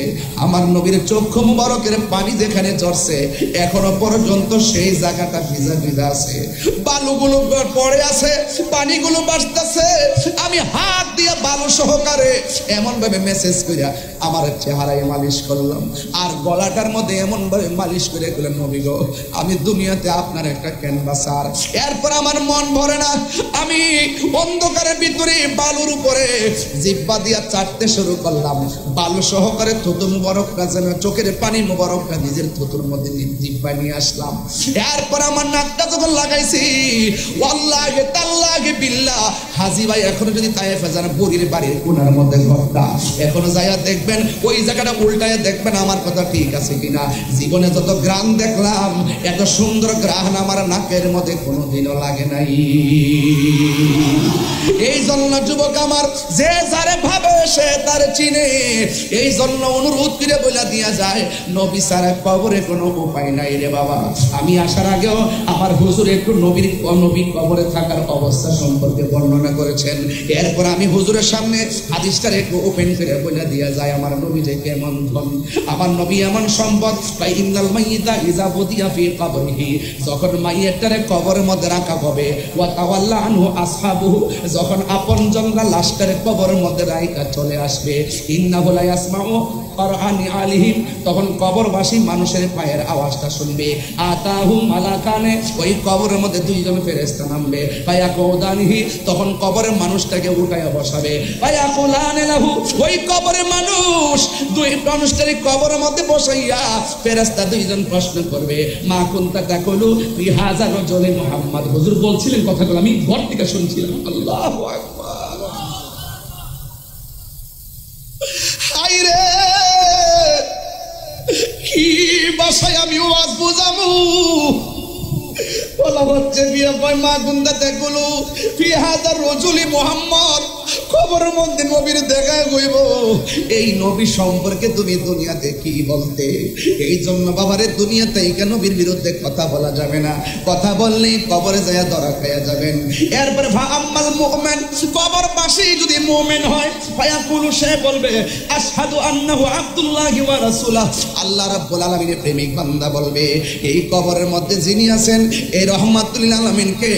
আমার নবীর চক্ষু মুবারকের পানি যেখানে ঝরছে, এখনো পর্যন্ত সেই জায়গাটা ভিজা ভিজা আছে। বালুগুলো পড়ে আছে, পানিগুলো বাসতেছে। আমি হাত দিয়ে বালু সহকারে এমন ভাবে মেসেজ কইরা আমার চেহারায় মালিশ করলাম, আর গলাটার মধ্যে এমন ভাবে মালিশ করে গেলেন, নবী গো আমি দুনিয়াতে আপনার একটা ক্যানভাসার। এরপর আমার মন ভরে না, আমি অন্ধকারের ভিতরে বালুর উপরে জিহ্বা দিয়া চাটতে শুরু করলাম, বালু সহকারে থুতু মুবারকটা যেন চোখের পানি মুবারকটা নিজের থুতুর মধ্যে জিহ্বা নিয়ে আসলাম। এরপর আমার নাকটা যখন লাগাইছি, ওয়াল্লাহি তাল্লাহি বিল্লাহ, হাজী ভাই এখনো যদি তায়েফে যান, বরির বাড়ির কোণার মধ্যে ঘরটা, এখনো যাইয়া দেখবেন, ওই জায়গাটা উল্টায় দেখবেন আমার কথা ঠিক আছে কিনা। জীবনে যত গ্রাম দেখলাম, এত সুন্দর গ্রাহণ আমার নাকের মধ্যে কোনোদিনও লাগে নাই। এই জন্য যুবক আমার, যে যারে ভাবে সে তার চিনে। এই জন্য অনুরোধ করে বলে দিয়া যায়, নবী ছাড়া কবরে কোনো উপায় নাই রে বাবা। আমি আসার আগেও আমার হুজুর একটু নবী কবরে থাকার অবস্থা সম্পর্কে বর্ণনা করেছেন। এরপর আমি হুজুরের সামনে হাদিসটা একটু ওপেন করে বলে দিয়া যায়, আমার নবী যে কেমন ধন, আমার নবী এমন সম্পদ। তাই ইন্নাল মাইয়িতা ইযা বুদিয়া ফি কবরিহি, যখন মাইয়িতটারে কবরের মধ্যে রাখা হবে, ওয়া তাওয়াল্লা আনহু আসহাবুহু, যখন আপনজনরা লাশটারে কবরের মধ্যে রাইখা চলে আসবে, ইন্নাহু লা ইয়াসমাউ করআনি আলিহিম, তখন কবরবাসী মানুষের পায়ের আওয়াজটা শুনবে। আতাহু মালাকানে, ওই কবরের মধ্যে দুইজন ফেরেশতা নামবে। ফায়াকুদানিহি, তখন কবরের মানুষটাকে উঠায়া বসাবে। ফায়াকুলানে লাহু, ওই কবরের মানুষ দুই মানুষটারে কবরের মধ্যে বসাইয়া ফেরেশতা দুইজন প্রশ্ন করবে, মা কুনতা তাকুলু ফি হাযা রাজুলি মুহাম্মদ। হুজুর বলছিলেন কথাগুলো, আমি ঘর থেকে শুনছিলাম। আল্লাহু আকবার। হায়রে কি ভাষায় আমি ওয়াজ বুঝাবো? বলা হচ্ছে বিয়ে কয়, মা কুনতা তাকুলু ফি হাযা রাজুলি মুহাম্মদ, কবরের মধ্যে নবীর দেখা হইব, এই নবী সম্পর্কে তুমি দুনিয়াতে কি বলতে? এই জন্য বাবারে, দুনিয়াতে কেন নবীর বিরুদ্ধে কথা বলা যাবে না, কথা বললেই কবরে যায় ধরা খাইয়া যাবেন। এরপরে ফাআম্মাল মুমিন, কবরবাসী যদি মুমিন হয়, ফায়াকুলু, সে বলবে আশহাদু আন্নাহু আব্দুল্লাহি ওয়া রাসূলুহ, আল্লাহ রাব্বুল আলামিনের প্রেমিক বান্দা বলবে, এই কবরের মধ্যে যিনি আছেন এই রহমাতুল লিল আলামিনকে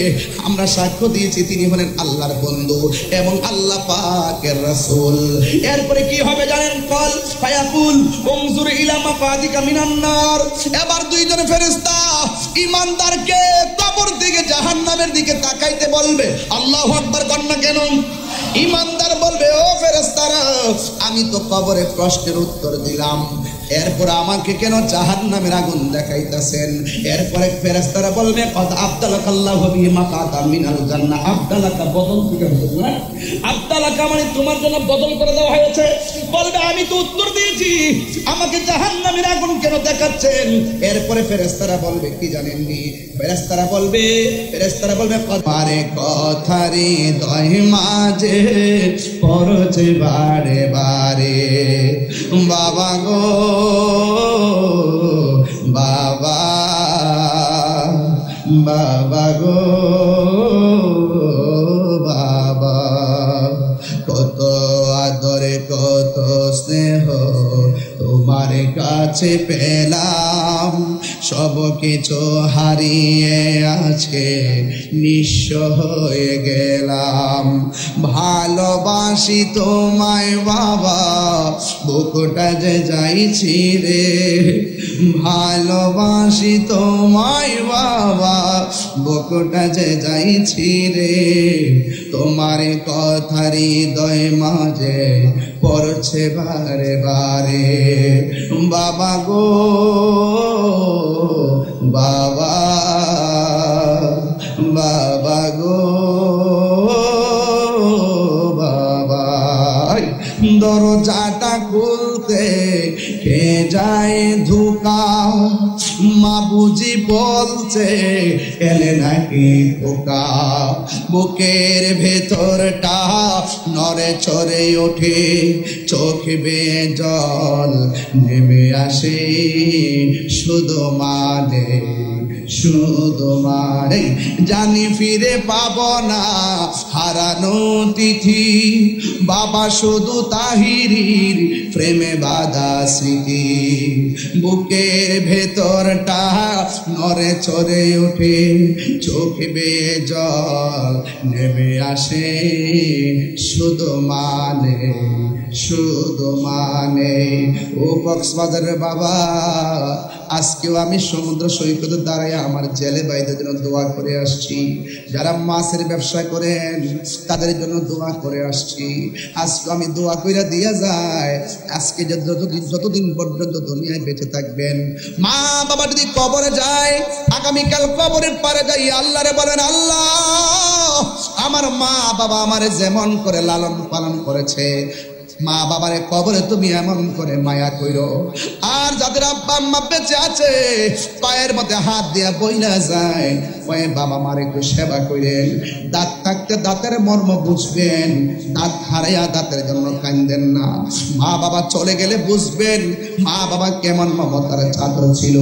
আমরা সাক্ষ্য দিয়েছি তিনি হলেন আল্লাহর বন্ধু এবং আল্লাহ পাকের রাসূল। এরপরে কি হবে জানেন? কল ফায়াকুল উনজুর ইলা মাকাদিকা মিনান নার, এবার দুইজন ফেরেশতা ঈমানদারকে কবর থেকে জাহান্নামের দিকে তাকাইতে বলবে। আল্লাহু আকবার কন্যা কেন? ঈমানদার বলবে, ও ফেরেশতারা, আমি তো কবরে প্রশ্নের উত্তর দিলাম, এরপর আমাকে কেন জাহান্নামের আগুন দেখাইতেছেন? এরপরে ফেরেশতারা বলবে, কদ আবদালাকাল্লাহু বিমাকাতাম মিনাল জান্নাহ, আবদালাকা বদল থেকে বলবে না, আবদালাকা মানে তোমার জন্য বদল করে দেওয়া হয়েছে। বলবে, আমি তো উত্তর দিয়েছি, আমাকে জাহান্নামের আগুন কেন দেখাচ্ছেন? এরপরে ফেরেশতারা বলবে কি জানেননি? ফেরেশতারা বলবে পারে কথারে দয় মাঝে পড়ছে বারে বারে, বাবা গো বাবা, বাবা গো বাবা, কত আদরে কত স্নেহ তোমার কাছে পেলাম, সব কিছু হারিয়ে আজকে নিঃস্ব হয়ে গেলাম। ভালোবাসি তোমায় বাবা, বুকটা যে যাইছি রে, ভালোবাসি তোমায় বাবা, বুকটা যে যাইছি রে, তোমার কথা হৃদয় মাঝে পড়ছে বারে বারে, বাবা গো বাবা, বাবা গো বাবা। দরজাটা খুলতে কে যায় ধোকা, মা বুঝি বলছে এলে নাকি খোকা, বুকের ভেতরটা নড়ে চড়ে ওঠে, চোখ বেয়ে জল নেমে আসে, শুধু মানে জানি ফিরে পাব না হারানো তিথি, বাবা শুধু তাহিরির প্রেমে বাঁধা স্মৃতি, বুকের ভেতরটা নড়ে চড়ে ওঠে, চোখ বেয়ে জল নেমে আসে, শুধু মানে শুধু মানে। ও কক্সবাজারের বাবা, আজকেও আমি সমুদ্র সৈকতে দাঁড়ায় আমার জেলে ভাইদের জন্য দোয়া করে আসছি। যারা মাছের ব্যবসা করেন তাদের জন্য দোয়া করে আসছি। আজকে আমি দোয়া কইরা দিয়া যায়, আজকে যতদিন পর্যন্ত দুনিয়ায় বেঁচে থাকবেন, মা বাবা যদি কবরে যায়, আগামীকাল কবরের পারে যাই আল্লাহরে বলেন, আল্লাহ আমার মা বাবা আমারে যেমন করে লালন পালন করেছে, মা বাবারে কবরে তুমি এমন করে মায়া কইরো। আর যাদের আব্বা আম্মা বেঁচে আছে, পায়ের মধ্যে হাত দিয়া বইলা যায়, ওই বাবা মার একটু সেবা করেন। দাঁত থাকতে দাঁতের মর্ম বুঝবেন, দাঁত হারাইয়া দাঁতের জন্য কান্দেন না। মা বাবা চলে গেলে বুঝবেন মা বাবা কেমন মমতার ছাত্র ছিল।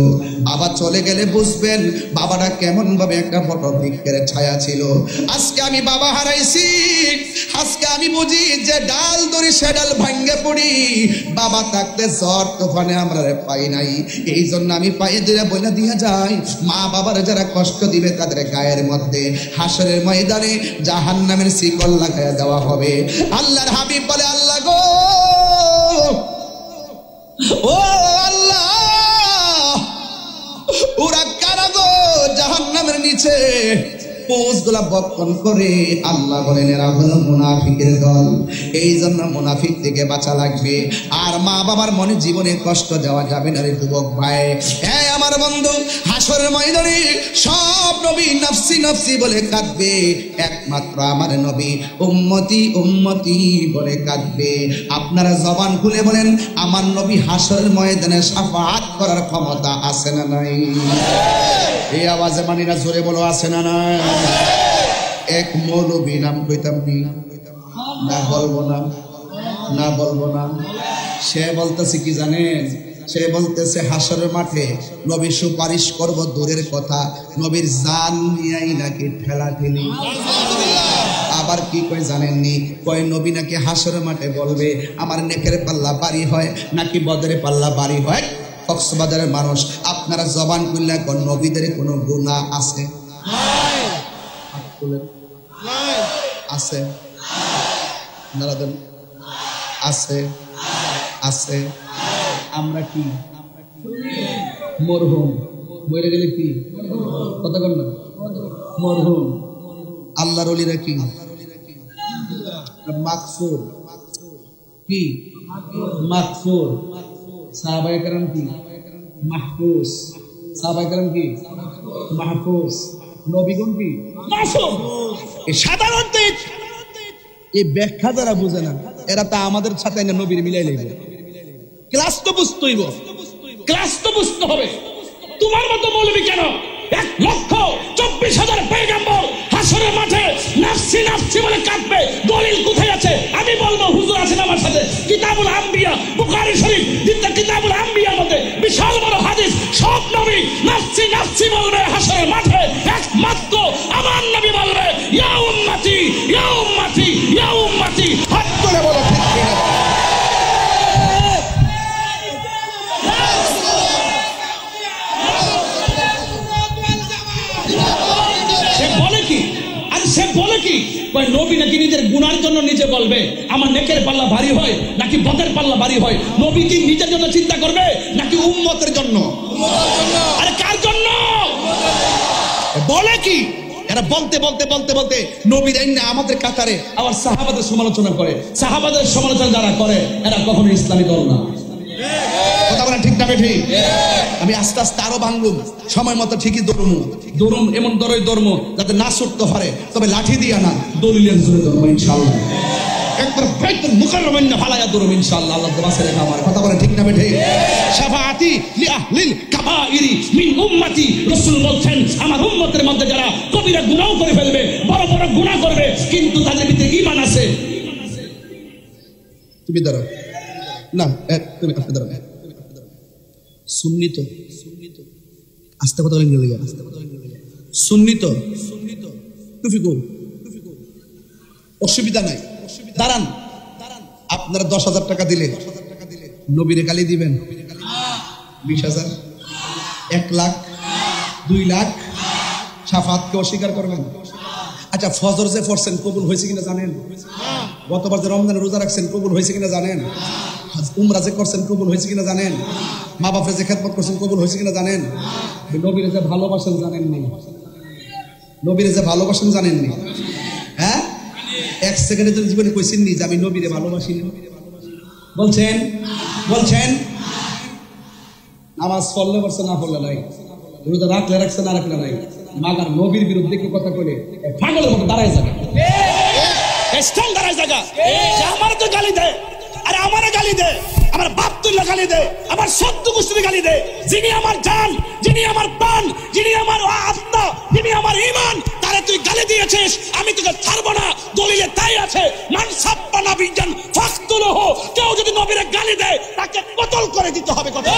বাবা চলে গেলে বুঝবেন বাবাটা কেমন ভাবে একটা বটবৃক্ষের ছায়া ছিল। আজকে আমি বাবা হারাইছি, আজকে আমি বুঝি যে ডাল ধরি সে ডাল ভাঙ্গে পড়ি। বাবা থাকতে ঝড় তুফানে আমরা পাই নাই, এই জন্য আমি পায়ে দিয়ে বলে দিয়ে যাই, মা বাবার যারা কষ্ট দিবে তাদের গায়ের মধ্যে হাসরের ময়দানে জাহান্নামের শিকল লাগায়া দেওয়া হবে। আল্লাহর হাবিব বলে, আল্লাহ গো, ও আল্লাহ, ওরা কারা গো জাহান্নামের নিচে পোস্টগুলা বক্ষণ করে। আল্লাহ বলেন, এরা হলো মুনাফিকের দল। এই জন্য মুনাফিক থেকে বাঁচা লাগবে। আর মা বাবার মনে জীবনে কষ্ট দেওয়া যাবে না রে যুবক ভাই। হ্যাঁ আমার বন্ধু, হাসরের ময়দানে সব নবী নফসি নফসি বলে কাঁদবে, একমাত্র আমার নবী উম্মতি উম্মতি বলে কাঁদবে। আপনারা জবান খুলে বলেন, আমার নবী হাসরের ময়দানে শাফাআত করার ক্ষমতা আছে না নাই? এই আওয়াজে মানি না, জোরে বলো আছে না নাই? এক মৌলবী নাম কইতাম না, বলবো না, না বলবো না। সে বলতেছে কি জানেন? সে বলতেছে হাসরের মাঠে নবী সুপারিশ করব দূরের কথা, নবীর জান নিয়েই নাকি ঠেলা ঠেলি। আবার কি কয় জানেননি? কয় নবী নাকি হাসরের মাঠে বলবে, আমার নেকের পাল্লা বাড়ি হয় নাকি বদরের পাল্লা বাড়ি হয়। কক্সবাজারের মানুষ, আপনারা জবান খুললে কোন নবীদের কোনো গুনাহ আছে? আছে আছে আছে। আমরা কি মরহুম? মরে গেলে কি কথা বল না, মরহুম। আল্লাহর ওলিরা কি মাগফুর? কি মাগফুর? সাহাবায়ে কেরাম কি মাহফুজ? সাহাবায়ে কেরাম কি মাহফুজ? নবীগণ কি মাসুম? এই সাধারণত এই ব্যাখ্যা যারা বুঝে না, এরা তা আমাদের সাথে নবীর মিলাই লাগবে। ক্লাস তো বুঝতে হইব, ক্লাস তো বুঝতে হবে। তোমার মতো মৌলবী কেন 1,24,000 পয়গম্বর হাসরের মাঠে নাফসি নাফসি বলে কাঁদবে? দলিল কোথায় আছে? আমি বলবো, হুজুর আছেন আমার সাথে, কিতাবুল আম্বিয়া বুখারী শরীফ দ্বিতীয় কিতাবুল আম্বিয়ার মধ্যে বিশাল বড় হাদিস। সব নবী নাফসি নাফসি বলবে হাসরের মাঠে, একমাত্র আমার নবী বলবে ইয়া উম্মতি ইয়া উম্মতি ইয়া উম্মতি। হাত তুলে বলো ঠিক কিনা? সে বলে কি নবী নাকি নিজের গুনার জন্য নিজে বলবে আমার নেকের পাল্লা ভারী হয় নাকি বদের পাল্লা ভারী হয়? নবী কি নিজের জন্য চিন্তা করবে নাকি উম্মতের জন্য? আরে কার জন্য বলে কি? এরা বলতে বলতে বলতে বলতে নবীর আইনা আমাদের কাতারে আবার সাহাবাদের সমালোচনা করে। সাহাবাদের সমালোচনা যারা করে এরা কখনো ইসলামী দল না। কথা বলা ঠিক না ঠিক? আমি আস্তে আস্তে আরো ভাঙলুম, সময় মতো ঠিকই দৌড়ম এমন দরম যাতে না ছুটতে পারে, তবে লাঠি দিয়া না, দলিলের জোরে দৌড়ম ইনশাআল্লাহ। একবার বাইতুল মুকাররমের না ফালায়া দৌড়ম ইনশাআল্লাহ। আল্লাহ তোমাকে রেখা আমার কথা বলা ঠিক না ঠিক? শাফাআতি লি আহলিল কাবাইরি মিন উম্মতি, রাসূল বলছেন আমার উম্মতের মধ্যে যারা কবিরা গুনাহ করে ফেলবে, বড় বড় গুনাহ করবে, কিন্তু তাদের ভিতরে ঈমান আছে। তুমি দাঁড়াও না, তুমি আস্তে দাঁড়াও। সুন্নি তো আস্তে কথা বলে নিয়ে গেল। সুন্নি তো টুফিকো অসুবিধা নাই, দাঁড়ান। আপনারা 10,000 টাকা দিলে নবীরে গালি দিবেন? 20,000, 1 লাখ, 2 লাখ শাফাতকে অস্বীকার করবেন? আচ্ছা, ফজর যে পড়ছেন কবুল হয়েছে কিনা জানেন? গতবার যে রমজানে রোজা রাখছেন কবুল হয়েছে কিনা জানেন? উমরা যে করছেন কবুল হয়েছে কিনা জানেন? মা বাপরে যে খেদমত করছেন কবুল হয়েছে কিনা জানেন? নবীরে যে ভালোবাসেন জানেননি? নবীরে যে ভালোবাসেন জানেননি? হ্যাঁ, এক সেকেন্ডের জন্য জীবনে কইছেন নি যে আমি নবীরে ভালোবাসি? বলছেন বলছেন নামাজ পড়লে পড়ছে না পড়লে নাই, রোজা রাখলে রাখছে না রাখলে নাই, মাগার নবীর বিরুদ্ধে কি কথা কইলে পাগলের মতো দাঁড়ায় যাবে, স্ট্রং দাঁড়ায় জায়গা। আমার তো গালি দেয়, আরে আমারে গালি দে, আমার বাপ তুল্লা গালি দে, আমার সত্য গোষ্ঠী গালি দে, যিনি আমার জান, যিনি আমার প্রাণ, যিনি আমার আত্মা, যিনি আমার ঈমান, তারে তুই গালি দিয়েছিস, আমি তোকে ছাড়বো না। দলিলে তাই আছে, মান সাব্বানা বিজান ফাকতুলহু, কেউ যদি নবীরে গালি দেয় তাকে কতল করে দিতে হবে। কথা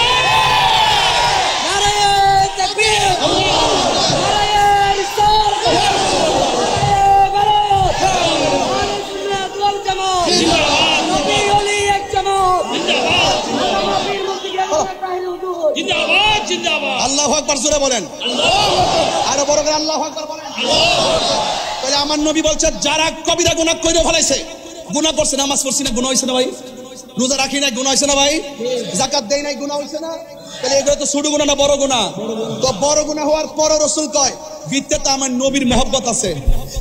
নারায়ে তাকবীর, নারায়ে রিসালাত, নারায়ে বারাত, আহলে সুন্নাত ওয়াল জামাত, নবী ওলি এক জামাত, নবীর মুক্তিকে কাহিনী হুজুর, জিন্দাবাদ জিন্দাবাদ। আল্লাহু আকবার জোরে বলেন, আরো বড় করে আল্লাহু আকবার বলেন। তাহলে আমার নবী বলছে যারা কবিরা গুনাহ করে ফেলাইছে, গুনাহ করছে, নামাজ পড়ছি না গুনাহ হইছে না ভাই, রোজা রাখি নাই গুনাহ হইছে না ভাই, যাকাত দেই নাই গুনাহ হইছে না? তাহলে এগুলো তো ছোট গুনাহ না বড় গুনাহ? তো বড় গুনাহ হওয়ার পর রাসূল কয় ভিতরে আমার নবীর মহব্বত আছে,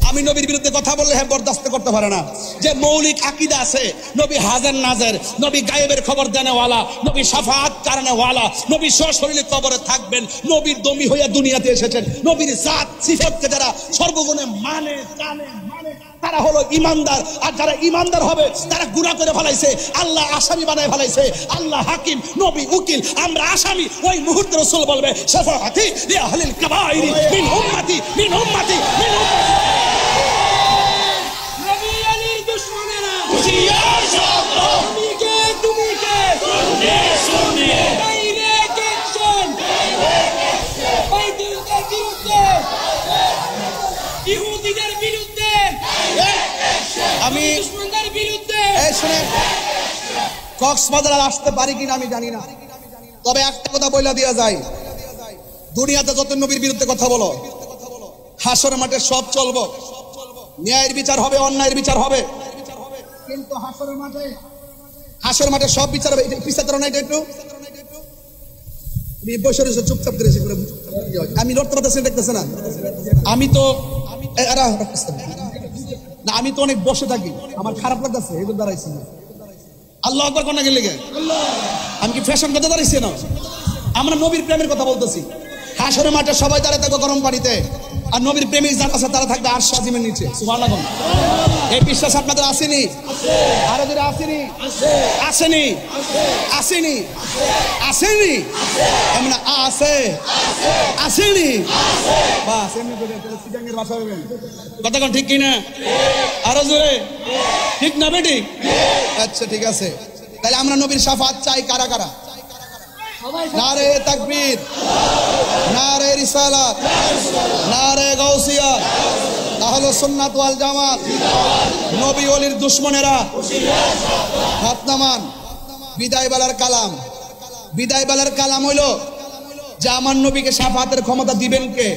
আমি নবীর বিরুদ্ধে কথা বললে হ্যাঁ বরদাস্ত করতে পারে না। যে মৌলিক আকীদা আছে, নবী হাজার নাজের, নবী গায়েবের খবর দেনেওয়ালা, নবী শাফাআত কারণেওয়ালা, নবী সশরীরে কবরে থাকবেন, নবীর দমি হইয়া দুনিয়াতে এসেছেন, নবীর জাত সিফাতকে যারা সর্বগুণে মানে জানে মানে তারা হলো ইমানদার। আর যারা ইমানদার হবে তারা গুনাহ করে ফেলাইছে, আল্লাহ আসামি বানায় ফেলাইছে, আল্লাহ হাকিম, নবী উকিল, আমরা আসামি। ওই মুহূর্তে রাসূল বলবে শাফাআতি লি আহলিল কাবাইরি মিন উম্মতি মিন উম্মতি মিন উম্মতি। নবী আলীর দুশমনেরা হুশিয়ার সাবধান, তুমি কে শুনে শুনে ডাইরেক্ট অ্যাকশন, বাইতুলের বিরুদ্ধে, ইহুদিদের বিরুদ্ধে, আমি দুশমনদের বিরুদ্ধে। এই শুনেন, কক্সবাজার আর আসতে পারি কিনা আমি জানি না, তবে একটা কথা বইলা দিয়া যায়, দুনিয়াতে যত নবীর বিরুদ্ধে কথা বলো, হাসর মাঠে সব চলবো, ন্যায়ের বিচার হবে, অন্যায়ের বিচার হবে, কিন্তু হাসর মাঠে সব বিচার হবে। পিছা ধরো না, এটা একটু বসে রয়েছে চুপচাপ করে, আমি লড়তে পারতেছি দেখতেছে না, আমি তো না, আমি তো অনেক বসে থাকি, আমার খারাপ লাগতেছে এই দাঁড়াইছি না। আল্লাহু আকবার কোন গেলে গে, আমি কি ফ্যাশন কথা দাঁড়াইছি না? আমরা নবীর প্রেমের কথা বলতেছি। হাসরের মাঠে সবাই দাঁড়ায় থাকবে গরম পানিতে, আর নবীর প্রেমিক যারা আছে তারা থাকবে আরশ আজিমের নিচে। সুবহানাল্লাহ। এই বিশ্বাস আপনাদের আসেনি? আরো যদি আসেনি, আসেনি, আসেনি, আসেনি, এমন আছে, আসেনি, বাস এমনি করে সিটাঙ্গের ভাষা হবে। কথা কোন ঠিক কিনা? আরো জোরে ঠিক না বেটি? আচ্ছা ঠিক আছে, তাহলে আমরা নবীর শাফাত চাই কারা কারা? নারে তাকবীর, নারে রিসালাত, নারে গাউসিয়া, আহলে সুন্নাত ওয়াল জামাত, নবী ওলির দুশমনেরা হাত নামান। বিদায় বেলার কালাম, বিদায় বেলার কালাম হইল যে আমার নবীকে শাফাতের ক্ষমতা দিবেন কে?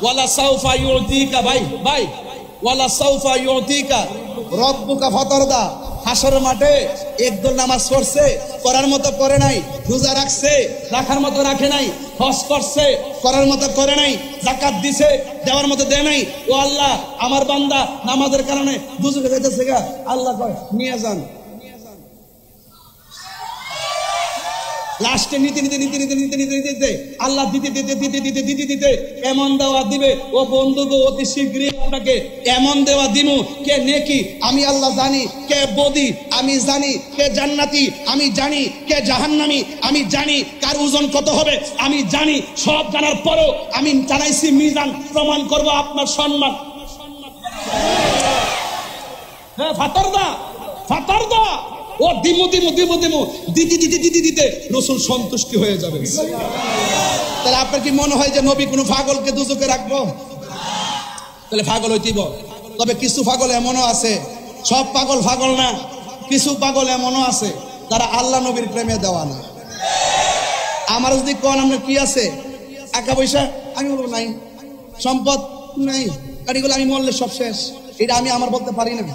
ওয়ালা সাউফা ইউতিকা, ভাই ভাই, ওয়ালা সাউফা ইউতিকা রব্বুকা ফাতারদা। হাসর মাঠে একদল নামাজ পড়ছে, করার মতো করে নাই, রোজা রাখছে, রাখার মতো রাখে নাই, হজ করছে, করার মতো করে নাই, যাকাত দিছে, দেওয়ার মতো দেয় নাই। ও আল্লাহ, আমার বান্দা নামাজের কারণে দুজকে যেতেছে গা, আল্লাহ কয় নিয়ে যান। লাস্টে নিতে নিতে নিতে নিতে নিতে নিতে নিতে আল্লাহ দিতে দিতে দিতে দিতে দিতে দিতে এমন দেওয়া দিবে, ও বন্ধু গো অতি শীঘ্রই আপনাকে এমন দেওয়া দিমু, কে নেকি আমি আল্লাহ জানি, কে বদি আমি জানি, কে জান্নাতি আমি জানি, কে জাহান্নামী আমি জানি, কার ওজন কত হবে আমি জানি। সব জানার পরও আমি জানাইছি মিজান, প্রমাণ করব আপনার সম্মান। হ্যাঁ ফাতারদা, ফাতারদা, ও দিমু দিমু দিমু দিমু দিদি দিদি দিদি দিতে রাসূল সন্তুষ্টি হয়ে যাবে। তাহলে আপনার কি মনে হয় যে নবী কোনো পাগলকে দুজকে রাখবো? তাহলে পাগল হইতেইব। তবে কিছু পাগল এমনও আছে, সব পাগল পাগল না, কিছু পাগল এমনও আছে তারা আল্লাহ নবীর প্রেমে দেওয়া না। আমার যদি কোন আমরা কি আছে, টাকা পয়সা আমি বলবো নাই, সম্পদ নাই, গাড়িগুলো আমি মরলে সব শেষ, এটা আমি আমার বলতে পারি না।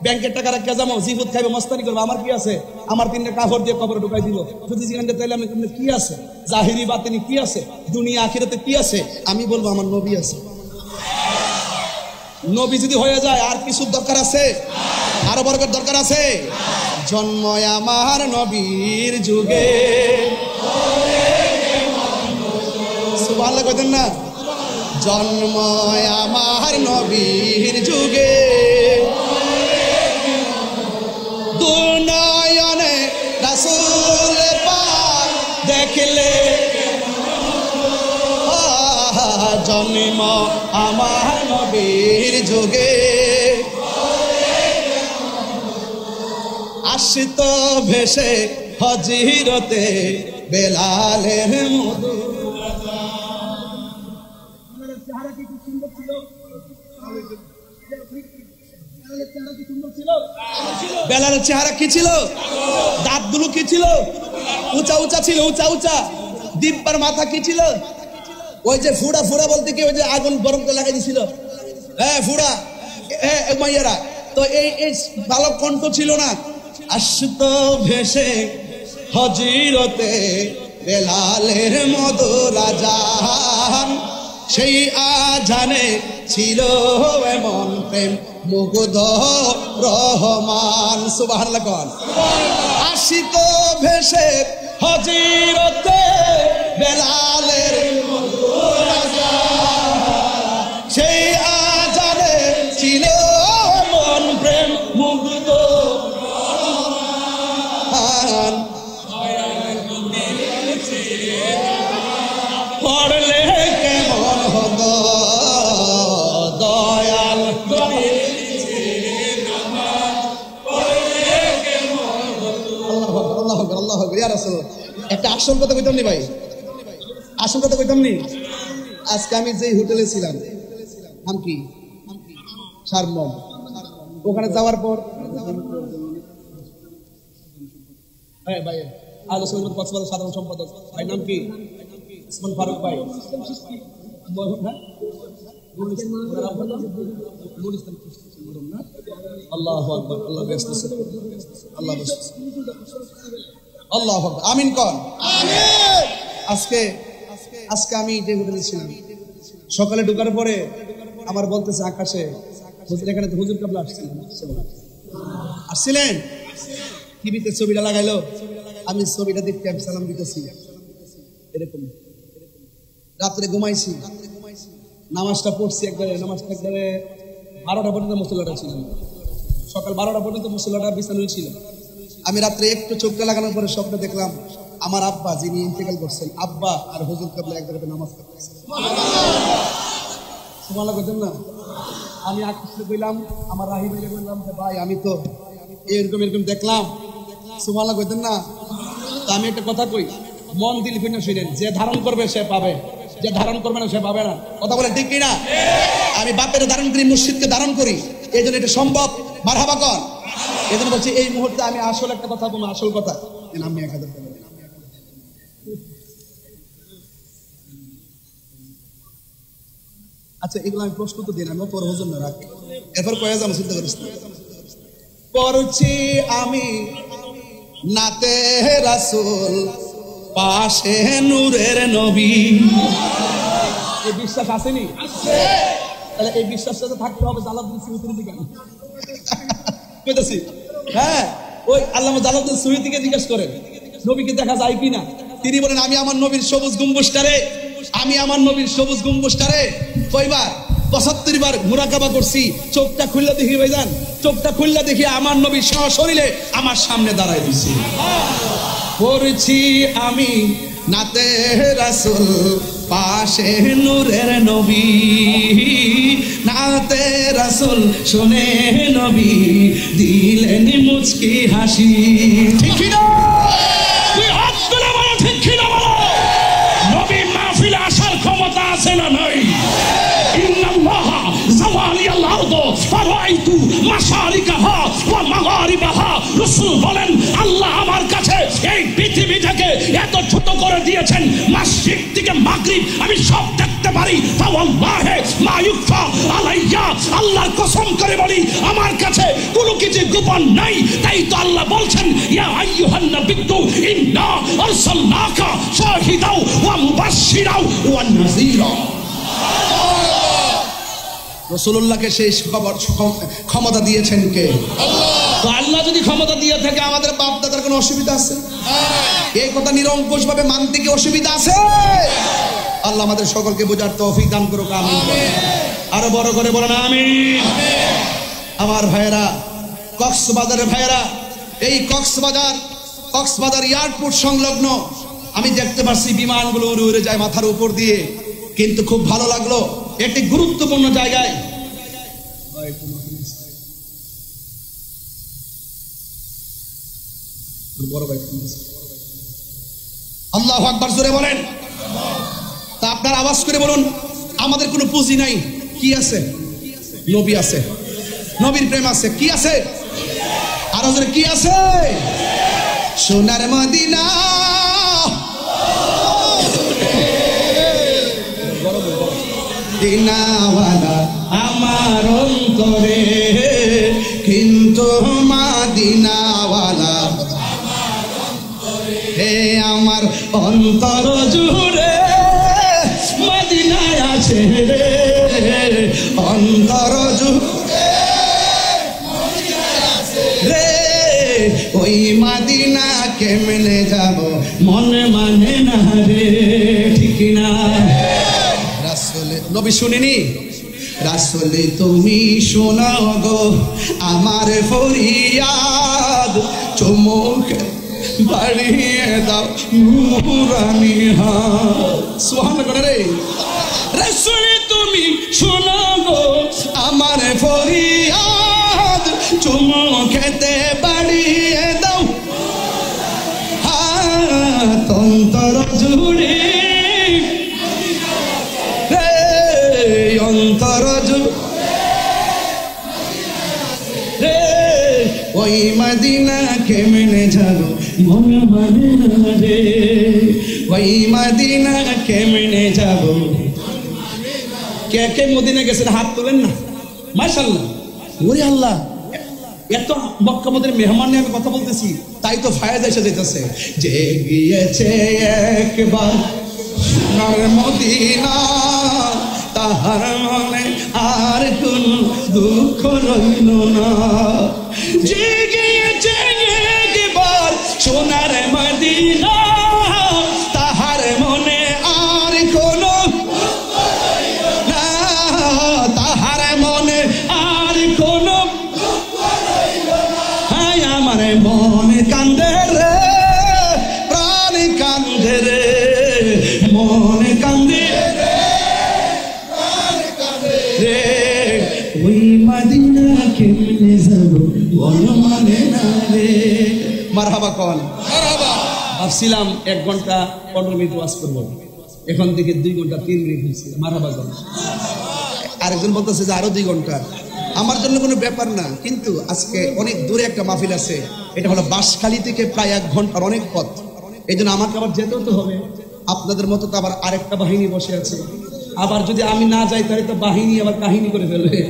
ব্যাংকের টাকা রাখিয়া যাবো, জিহুদ খাইবো, মস্তানি করবো, আমার কি আছে? আমার 3টা কাপড় দিয়ে কবরে ঢুকাই দিল। যদি জিজ্ঞাসা তাইলে আমি কি আছে, জাহিরি বাতিনি কি আছে, দুনিয়া আখিরাতে কি আছে? আমি বলবো আমার নবী আছে। নবী যদি হয়ে যায় আর কিছু দরকার আছে? আরো বরকত দরকার আছে? জন্ম আমার নবীর যুগে, সুবহানাল্লাহ কইতেন না? জন্ম আমার নবীর যুগে, দুনয়নে রাসূল পাক দেখলে, জন্ম আমার নবীর যুগে, আসিত ভেসে হজিরতে বেলালের মধু। বেলালের চেহারা কি ছিল? দাঁতগুলো কি ছিল? উঁচা উঁচা ছিল, উঁচা উঁচা। দিব্যার মাথা কি ছিল? ওই যে ফুড়া ফুড়া বলতে কি, ওই যে আগুন গরম করে লাগাই দিছিল, হ্যাঁ ফুড়া, মাইয়ারা তো এই ভালো কণ্ঠ ছিল না। আসত ভেসে হজিরতে বেলালের মধুর আজান, সেই আজানে ছিল এমন প্রেম মুগ্ধ রহমান। সুবহানাল্লাহ কোন? আসিত ভেসে হজিরতে বেলালের মধুর আজান, সেই আজানে ছিল এমন প্রেম মুগ্ধ রহমান। পড়লে কেমন হতো দয়াল, একটা আসল কথা কইতাম নি ভাই, আসল কথা কইতাম নি। আজকে আমি যে হোটেলে ছিলাম, নাম কি, সারমম, ওখানে যাওয়ার পর ভাই আলোচনা কক্সবাজার সাধারণ সম্পাদক ভাই নাম কি, ওসমান ফারুক ভাই, আল্লাহু আকবার, আল্লাহ ব্যস্ত, আল্লাহ ব্যস্ত, আল্লাহু আকবার, আমিন কোন? আজকে আমি যে হোটেলে ছিলাম, সকালে ঢোকার পরে আমার বলতেছে আকাশে, এখানে তো হুজুর কাবলা আসছিলেন, টিভিতে ছবিটা লাগাইলো, আমি ছবিটা দেখতে আমি সালাম দিতেছি, এরকম রাত্রে ঘুমাইছি, নামাজটা পড়ছি একবারে, নামাজটা একবারে 12টা পর্যন্ত মুসল্লাটা ছিলাম, সকাল 12টা পর্যন্ত মুসল্লাটা বিছানোই ছিল। আমি রাত্রে একটু চোখটা লাগানোর পরে স্বপ্ন দেখলাম আমার আব্বা যিনি ইন্তেকাল করছেন, আব্বা আর হুজুর কাবলা এক জায়গাতে নামাজ পড়তেছেন। সুবহানাল্লাহ কইতেন না? আমি আকাশে কইলাম, আমার রাহি ভাইরে বললাম যে ভাই আমি তো এরকম দেখলাম। সুবহানাল্লাহ কইতেন না? আমি একটা কথা কই, মন দিল কিনা শুনেন, যে ধারণ করবে সে পাবে, যে ধারণ করবে না সে পাবে না। কথা বলেন ঠিক কিনা? আমি বাপের ধারণ করি, মসজিদকে ধারণ করি, এই জন্য এটা সম্ভব। মারহাবা কর। এই জন্য বলছি এই মুহূর্তে আমি আসল একটা কথা বলবো, আসল কথা। আমি 1000 টাকা আচ্ছা, এগুলো আমি প্রশ্ন তো দিন, আমি পর হুজুর না রাখি, এরপর কয়ে যাবো, চিন্তা করিস না। করছি আমি নাতে রাসূল, পাশে নূরের নবী। এই বিশ্বাস আসেনি? তাহলে এই বিশ্বাসটা থাকতে হবে জালালউদ্দিন সুয়ুতির দিকে। কইতাছি, হ্যাঁ, ওই আল্লামা জালালউদ্দিন সুয়ুতিকে জিজ্ঞেস করেন নবীকে দেখা যায় কিনা। তিনি বলেন আমি আমার নবীর সবুজ গম্বুজটারে, আমি আমার নবীর সবুজ গম্বুজটারে কয়বার 75 বার মুরাকাবা করছি। চোখটা খুললা দেখি ভাইজান, চোখটা খুললা দেখি আমার নবী সশরীরে আমার সামনে দাঁড়ায় দিছি। পড়ছি আমি নাতে রাসূল, পাশে নূরের নবী, নাতে রাসূল শুনে নবী দিলেন মুচকি হাসি। ঠিক কি না? তুই হাত তুলে বলো ঠিক কি না বলো। নবী মাহফিলে আসার ক্ষমতা আছে না নাই? ইন্নাল্লাহা যাওয়ালিয়াল আরদ ফারাইতু মাশারিকাহা ওয়া মাগারিবাহা। রাসূল বলেন আল্লাহ আমার কাছে এই পৃথিবী থেকে এত ছোট করে দিয়েছেন, মসজিদ থেকে মাগরিব আমি সব দেখতে পারি। ফাওয়াল্লাহি মা ইউখফা আলাইয়া, আল্লাহর কসম করে বলি আমার কাছে কোনো কিছু গোপন নাই। তাই তো আল্লাহ বলছেন ইয়া আইয়ুহান নাবিয়্যু ইন্না আরসালনাকা শাহিদাও ওয়া মুবাশশিরাও ওয়া নাযীরা। রাসূলুল্লাহকে সেই ক্ষমতা দিয়েছেন কে? তো আল্লাহ যদি ক্ষমতা দিয়ে থাকে আমাদের বাপ দাদার কোনো অসুবিধা আছে? এই কথা নিরঙ্কুশ ভাবে মানতে কি অসুবিধা আছে? আল্লাহ আমাদের সকলকে বোঝার তৌফিক দান করুক, আমিন। আরো বড় করে বলেন আমিন। আমার ভাইয়েরা, কক্সবাজারের ভাইয়েরা, এই কক্সবাজার এয়ারপোর্ট সংলগ্ন আমি দেখতে পাচ্ছি বিমানগুলো উড়ে উড়ে যায় মাথার উপর দিয়ে, কিন্তু খুব ভালো লাগলো একটি গুরুত্বপূর্ণ জায়গায় আল্লাহু আকবার জোরে বলেন। তা আপনার আওয়াজ করে বলুন, আমাদের কোনো পুঁজি নাই, কি আছে? নবী আছে, নবীর প্রেম আছে, কি আছে? আরো জোরে কি আছে? সোনার মদিনা, দিনাওয়ালা আমার অন্তরে, কিন্তু মদিনাওয়ালা হে আমার অন্তর জুড়ে মদিনায় আছে রে, অন্তর জুড়ে রে, ওই মদিনা কেমনে যাব মনে মানে না রে, ঠিক না? রাসূলে নবী শুনেনি? রাসূলে তুমি শোনাও গো আমার ফরিয়াদ, চুমুক বাড়িয়ে দাও নূরানি হাত। সুবহানাল্লাহ রে। রাসূলে তুমি শোনাও গো আমার ফরিয়াদ, চুমুকেতে বাড়িয়ে দাও হাত, অন্তর জুড়ে অন্তর রে, ওই মদিনা কেমনে যাব মনে মানে না রে, ওই মদিনা কেমনে যাব। কে কে মদিনা গেছেন হাত তোলেন না? মাশাআল্লাহ। ওরে আল্লাহ, এত মক্কা মদিনার মেহমান নিয়ে আমি কথা বলতেছি, তাই তো ফায়েজ এসে যেতেছে যে গিয়েছে একবার সোনার মদিনা, তাহার মনে আর কোন দুঃখ রইল না। যে গিয়েছে একবার সোনার মদিনা, তাহার মনে আর কোন না, তাহার মনে আর কোন, হায় আমার মন কান্দে রে, প্রাণ কান্দে রে, মন কান্দে রে, ওই মদিনা কেমনে যাব মনে মানে না রে। মারহাবা কোন? ভাবছিলাম 1 ঘন্টা 15 মিনিট ওয়াজ করবো, এখন থেকে 2 ঘন্টা 3 মিনিট হয়েছে। মারহাবা কোন? আরেকজন বলতেছে যে আরো 2 ঘন্টা। আমার জন্য কোনো ব্যাপার না, কিন্তু আজকে অনেক দূরে একটা মাহফিল আছে, এটা হলো বাঁশখালী থেকে প্রায় 1 ঘন্টার অনেক পথ, এই জন্য আমাকে আবার যেতেও তো হবে। আপনাদের মতো তো আবার আরেকটা বাহিনী বসে আছে, আবার যদি আমি না যাই তাহলে তো বাহিনী আবার কাহিনী করে ফেলবে,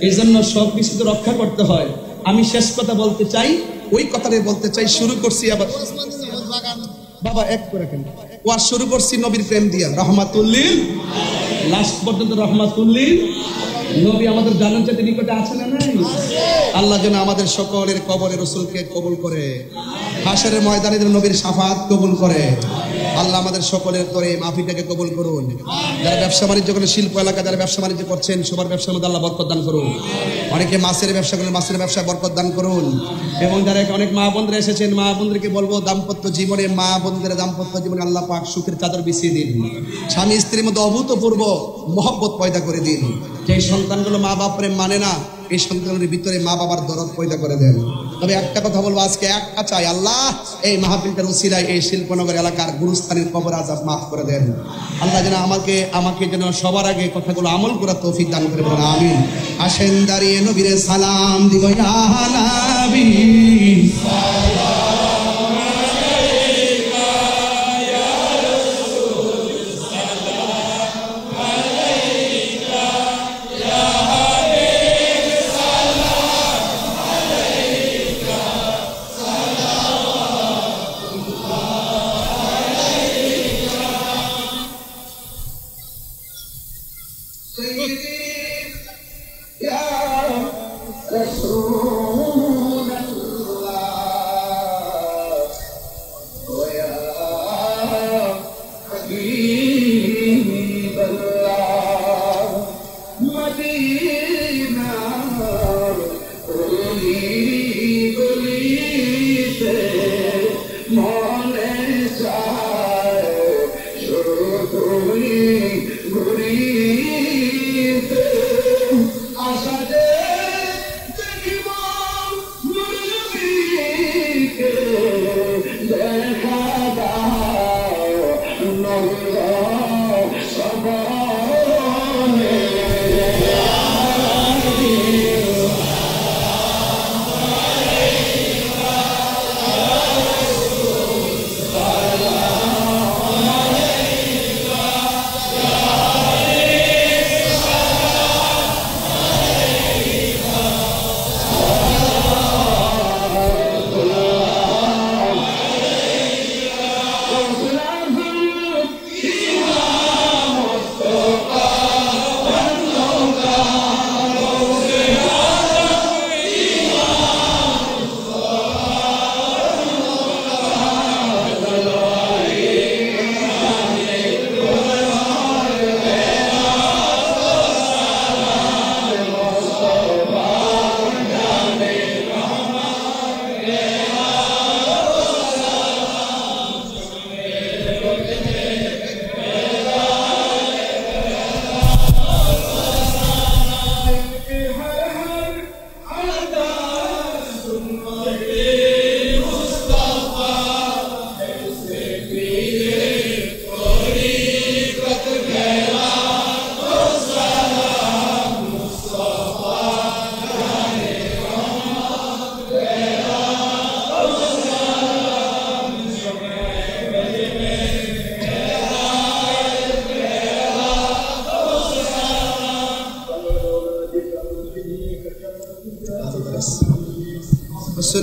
এই জন্য সব কিছু তো রক্ষা করতে হয়। আমি শেষ কথা বলতে চাই, ওই কথাটাই বলতে চাই। শুরু করছি আবার বাবা এক করে কেন ওয়াজ শুরু করছি নবীর প্রেম দিয়া, রহমাতুল্লিল, লাস্ট পর্যন্ত রহমাতুল্লিল। নবী আমাদের জান্নাতের নিকটে আছে না নাই? আল্লাহ যেন আমাদের সকলের কবরে রাসূলকে কবুল করে, হাশরের ময়দানে যেন নবীর শাফাআত কবুল করে। আল্লাহ আমাদের সকলের তরে মাহফিলটাকে কবুল করুন। যারা ব্যবসা বাণিজ্য করে, শিল্প এলাকা যারা ব্যবসা বাণিজ্য করছেন, সবার ব্যবসার মধ্যে আল্লাহ বরকত দান করুন। অনেকে মাছের ব্যবসা করেন, মাছের ব্যবসায় বরকত দান করুন। এবং যারা অনেক মা বোনরা এসেছেন, মা বোনদেরকে বলবো দাম্পত্য জীবনে, মা বোনদের দাম্পত্য জীবনে আল্লাহ পাক সুখের চাদর বিছিয়ে দিন, স্বামী স্ত্রীর মধ্যে অভূতপূর্ব মহব্বত পয়দা করে দিন। যে সন্তানগুলো মা বাপ প্রেম মানে না, এই সন্তানের ভিতরে মা বাবার দরদ পয়দা করে দেন। তবে একটা কথা বলবো, আজকে একটা চাই, আল্লাহ এই মাহফিলটার উসিলায় এই শিল্পনগর এলাকার গুরুস্থানের কবর আযাব মাফ করে দেন। আল্লাহ যেন আমাকে যেন সবার আগে কথাগুলো আমল করার তৌফিক দান করে বলেন আমিন। আসেন দাঁড়িয়ে নবীরে সালাম দিব, ইয়া নবী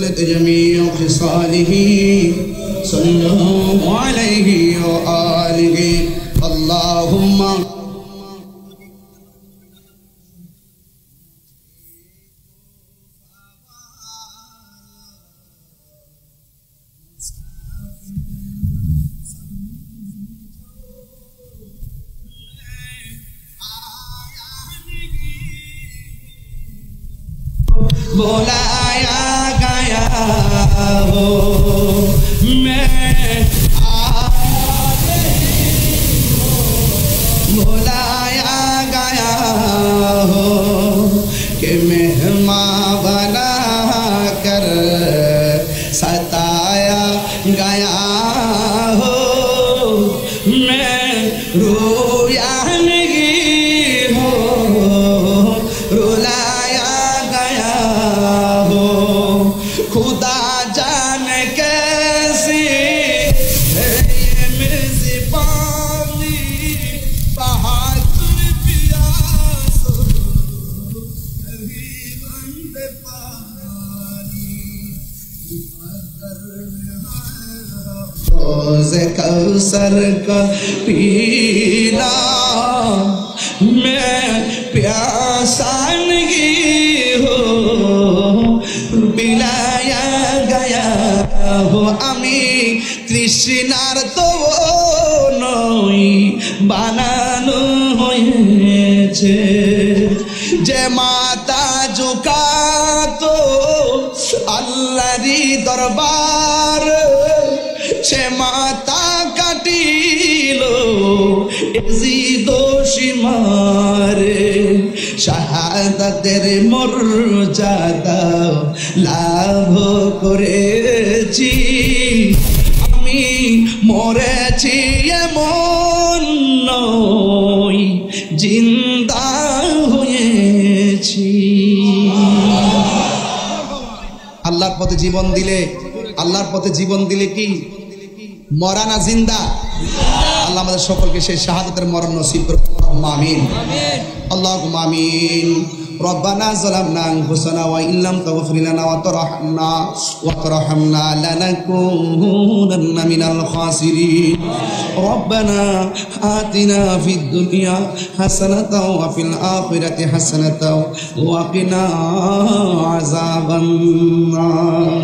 حسنت جميع خصاله صلى الله عليه وآله اللهم बुलाया गया हो मैं बुलाया गया हो कि मेहमान बना कर सताया गया हो मैं रोया नहीं हो रुलाया गया हो खुदा जाने कैसी है ये मेज़बानी बहादुर प्यास कभी बंद पानी रोज़े कौसर का पीना मैं प्यासा नहीं हो बिलाया गया हो আমি তৃষ্ণার তো নই বানানো হয়েছে যে মাতা ঝুঁকাতো আল্লাহরই দরবার সে মাতা কাটিল এজিদোষী মারে শাহাদাতের মর্যাদা লাভ করেছি আমি মরেছি এমন নই জিন্দা হয়েছি আল্লাহর পথে জীবন দিলে আল্লাহর পথে জীবন দিলে কি মরা না জিন্দা আল্লাহ আমাদের সকলকে সেই শাহাদাতের মরণ নসিব করুন আমিন اللهم آمين ربنا ظلمنا أنفسنا وإن لم تغفر لنا وترحمنا لنكونن من الخاسرين ربنا آتنا في الدنيا حسنة وفي الآخرة حسنة وقنا عذاب النار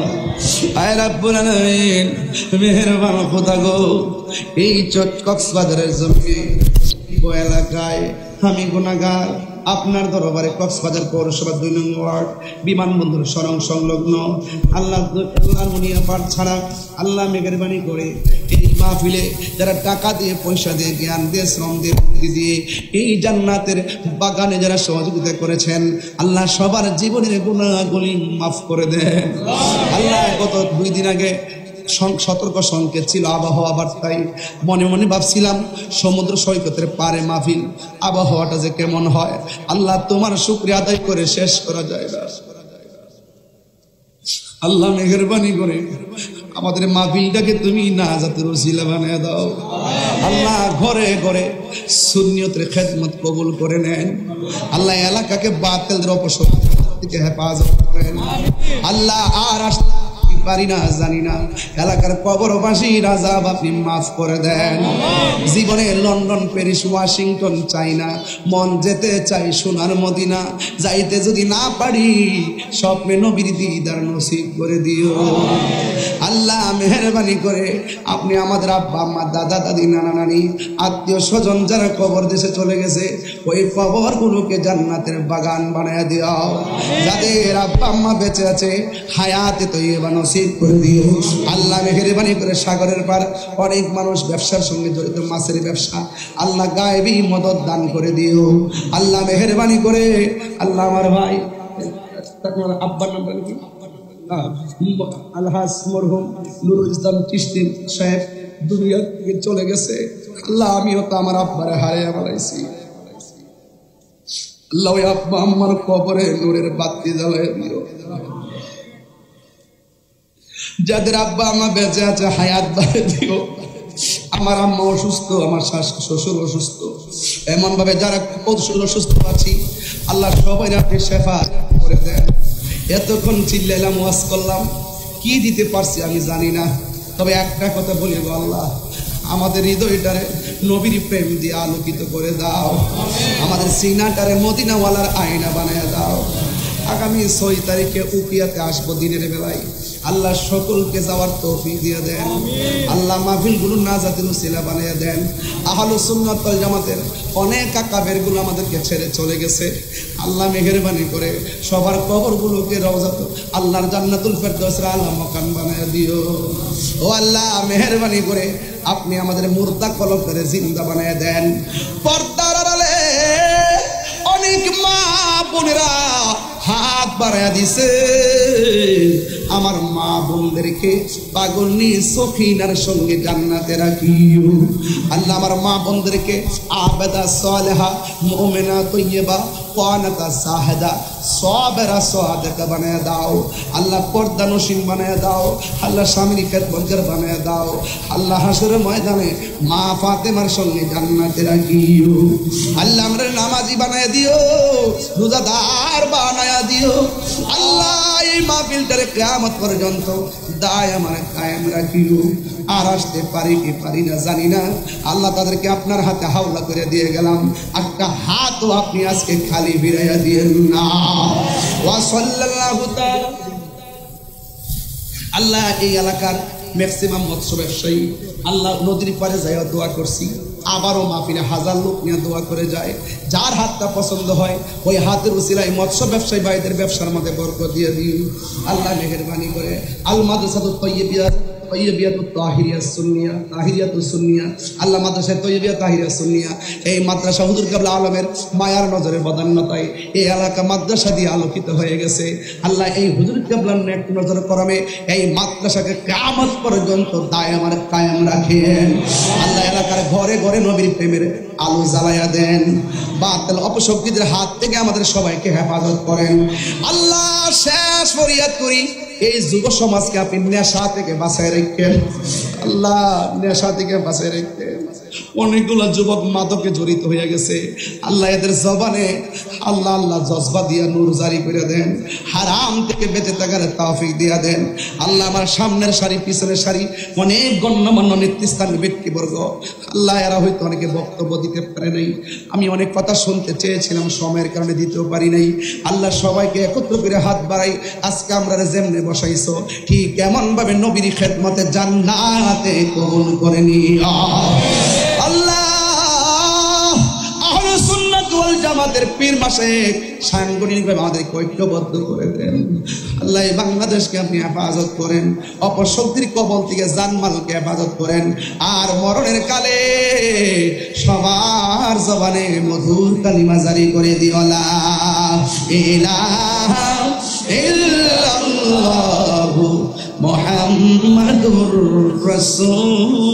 আয় রব্বুল আলামিন মেহেরবান খোদা গো এই কক্সবাজারের জমিনে এলাকায় আমি গুনাহগার আপনার দরবারে কক্সবাজার পৌরসভা 2 নং ওয়ার্ড বিমানবন্দর সরং সংলগ্ন আল্লাহ মুনিয়া পাঠ ছাড়া আল্লাহ মেহেরবানি করে এই মাহফিলে যারা টাকা দিয়ে পয়সা দিয়ে জ্ঞান দিয়ে শ্রম দিয়ে বুদ্ধি দিয়ে এই জান্নাতের বাগানে যারা সহযোগিতা করেছেন আল্লাহ সবার জীবনের গুনাহগুলি মাফ করে দেন আল্লাহ গত 2 দিন আগে সতর্ক সংকেত ছিল আবহাওয়া বার্তায় মনে মনে ভাবছিলাম সমুদ্র সৈকতের পারে মাহফিল আবহাওয়াটা যে কেমন হয় আল্লাহ তোমার শুকরিয়া আদায় করে শেষ করা যায় না আল্লাহ মেহেরবানি করে আমাদের মাহফিলটাকে তুমি নাজাতের ওসিলা বানিয়ে দাও আল্লাহ ঘরে ঘরে সুন্নিয়তের খেদমত কবুল করে নেন আল্লাহ এলাকাকে বাতিলদের অপশক্তি থেকে হেফাজত করেন আল্লাহ আর পারি না জানি না এলাকার কবরবাসী রাজাব আপনি মাফ করে দেন জীবনে লন্ডন প্যারিস ওয়াশিংটন চাই না মন যেতে চাই সোনার মদিনা যাইতে যদি না পারি স্বপ্নে নবীর দিদার নসিব করে দিও আল্লাহ মেহেরবানি করে আপনি আমাদের আব্বা আম্মা দাদা দাদি নানা নানি আত্মীয় স্বজন যারা কবর দেশে চলে গেছে ওই কবরগুলোকে জান্নাতের বাগান বানায় দিও যাদের আব্বা আম্মা বেঁচে আছে হায়াতে তৈয়বা নসিব করে দিও আল্লাহ মেহেরবানি করে সাগরের পার অনেক মানুষ ব্যবসার সঙ্গে জড়িত মাছের ব্যবসা আল্লাহ গায়েবী মদত দান করে দিও আল্লাহ মেহেরবানি করে আল্লাহ আমার ভাই আব্বার নামটা কি আলহাজ মরহুম নুরুল ইসলাম চিশতি সাহেব দুনিয়া থেকে চলে গেছে আল্লাহ আমিও তো আমার আব্বারে হারিয়ে বেড়াইছি আল্লাহ ওই আব্বা আম্মার কবরে নূরের বাতি জ্বালায় দিও যাদের আব্বা আম্মা বেঁচে আছে হায়াত বাড়িয়ে দিও আমার আম্মা অসুস্থ আমার শ্বশুর অসুস্থ এমন ভাবে যারা অসুস্থ আছি আল্লাহ সবাই আপনি শেফা করে দেন এতক্ষণ চিল্লাইলাম ওয়াজ করলাম কি দিতে পারছি আমি জানি না, তবে একটা কথা বলি গো আল্লাহ, আমাদের হৃদয়টারে নবীর প্রেম দিয়ে আলোকিত করে দাও, আমাদের সিনাটারে মদিনাওয়ালার আয়না বানায় দাও। আগামী 6 তারিখে উকিয়াতে আসবো দিনের বেলায়, আল্লাহ সকলকে যাওয়ার তৌফিক দিয়ে দেন। আল্লাহ মাহফিলগুলো নাজাতের উসিলা বানিয়ে দেন। আহলুস সুন্নাত ওয়াল জামাতের অনেক আকাবের গুলো আমাদেরকে ছেড়ে চলে গেছে, আল্লাহ মেহেরবানি করে সবার কবরগুলোকে রওজাত আল্লাহর জান্নাতুল ফেরদৌসের আলা মাকান বানিয়ে দিও। ও আল্লাহ মেহেরবানি করে আপনি আমাদের মুর্দা কলবকে জিন্দা বানিয়ে দেন। পর্দার আড়ালে অনেক মা বোনেরা হাত বাড়াইয়া দিছে, আমার মা বোনদেরকে পাগলনি সফিনার সঙ্গে জান্নাতে রাখিও। আল্লাহ আমার মা বোনদেরকে আবেদা সালেহা মুমিনা তৈয়বা কানাতা সাহেদা সাবেরা সাদেকা বানায় দাও। আল্লাহ পর্দা নসীন বানায় দাও। আল্লাহ স্বামীর খেদমতগার বানায় দাও। আল্লাহ হাসরের ময়দানে মা ফাতেমার সঙ্গে জান্নাতে রাখিও। আল্লাহ আমরা নামাজি বানায় দিও, রোজাদার বানায় দিও। আল্লাহ এই মাহফিলটারে কিয়ামত পর্যন্ত দায় আমার কায়েম রাখিও। আর আসতে পারি কি পারি না জানি না, আল্লাহ তাদেরকে আপনার হাতে হাওলা করে দিয়ে গেলাম, একটা হাতও আপনি আজকে খালি ফিরাইয়া দিয়েন না। ওয়া সাল্লাল্লাহু তাআলা। আল্লাহ এই এলাকার ম্যাক্সিমাম মৎস্য ব্যবসায়ী আল্লাহ নদীর পারে যায় দোয়া করছি, আবারও মাহফিলে 1000 লোক নিয়ে দোয়া করে যায়। যার হাতটা পছন্দ হয় ওই হাতের উসিলায় মৎস্য ব্যবসায়ী ভাইদের ব্যবসার মধ্যে বরকত দিয়ে দিন আল্লাহ মেহেরবানি করে। আল মাদ্রাসাতুত তাইয়্যিবা তাইয়্যিবাতুত তাহিরিয়া সুন্নিয়া তাহিরিয়াতুস সুন্নিয়া, আল্লাহ মাদ্রাসা তাইয়্যিবা তাহিরিয়া সুন্নিয়া, এই মাদ্রাসা হুজুর কেবলা আলমের মায়ার নজরে বদান্যতায় এই এলাকা মাদ্রাসা দিয়ে আলোকিত হয়ে গেছে। আল্লাহ এই হুজুর কেবলার নেক নজর করমে এই মাদ্রাসাকে কিয়ামত পর্যন্ত দায়মান কায়েম রাখেন। আল্লাহ এলাকার ঘরে ঘরে নবীর প্রেমের আলো জ্বালায়া দেন। বাতিল অপশক্তিদের হাত থেকে আমাদের সবাইকে হেফাজত করেন। আল্লাহ শেষ ফরিয়াদ করি, এই যুব সমাজকে আপনি নেশা থেকে বাঁচায় রাখেন। আল্লাহ নেশা থেকে বাঁচায় রাখেন। অনেকগুলো যুবক মাদকে জড়িত হয়ে গেছে, আল্লাহ এদের জবানে আল্লাহ আল্লাহ জজবা দিয়া নূর জারি করে দেন, হারাম থেকে বেঁচে থাকার তৌফিক দিয়া দেন। আল্লাহ আমার সামনের সারি পিছনের সারি অনেক গণ্যমান্য নেতৃস্থানীয় ব্যক্তিবর্গ, আল্লাহ এরা হয়তো অনেকে বক্তব্য দিতে পারে নাই, আমি অনেক কথা শুনতে চেয়েছিলাম, সময়ের কারণে দিতেও পারি নাই। আল্লাহ সবাইকে একত্র করে হাত বাড়াই, আজকে আমরা যেমনে বসাইছো ঠিক এমন ভাবে নবীর খেদমতে জান্নাতে কবুল করে নিও। আল্লাহ আহলে সুন্নাত ওয়াল জামাতের পীর মাশায়েখ সাংগঠনিকভাবে আমাদেরকে ঐক্যবদ্ধ করে দেন। আল্লাহ এই বাংলাদেশকে আপনি হেফাজত করেন, অপশক্তির কবল থেকে জানমালকে হেফাজত করেন। আর মরণের কালে সবার জবানে মধুর কালিমা জারি করে দিও লা ইলাহা ইল্লাল্লাহু মুহাম্মাদুর রাসূলুল্লাহ।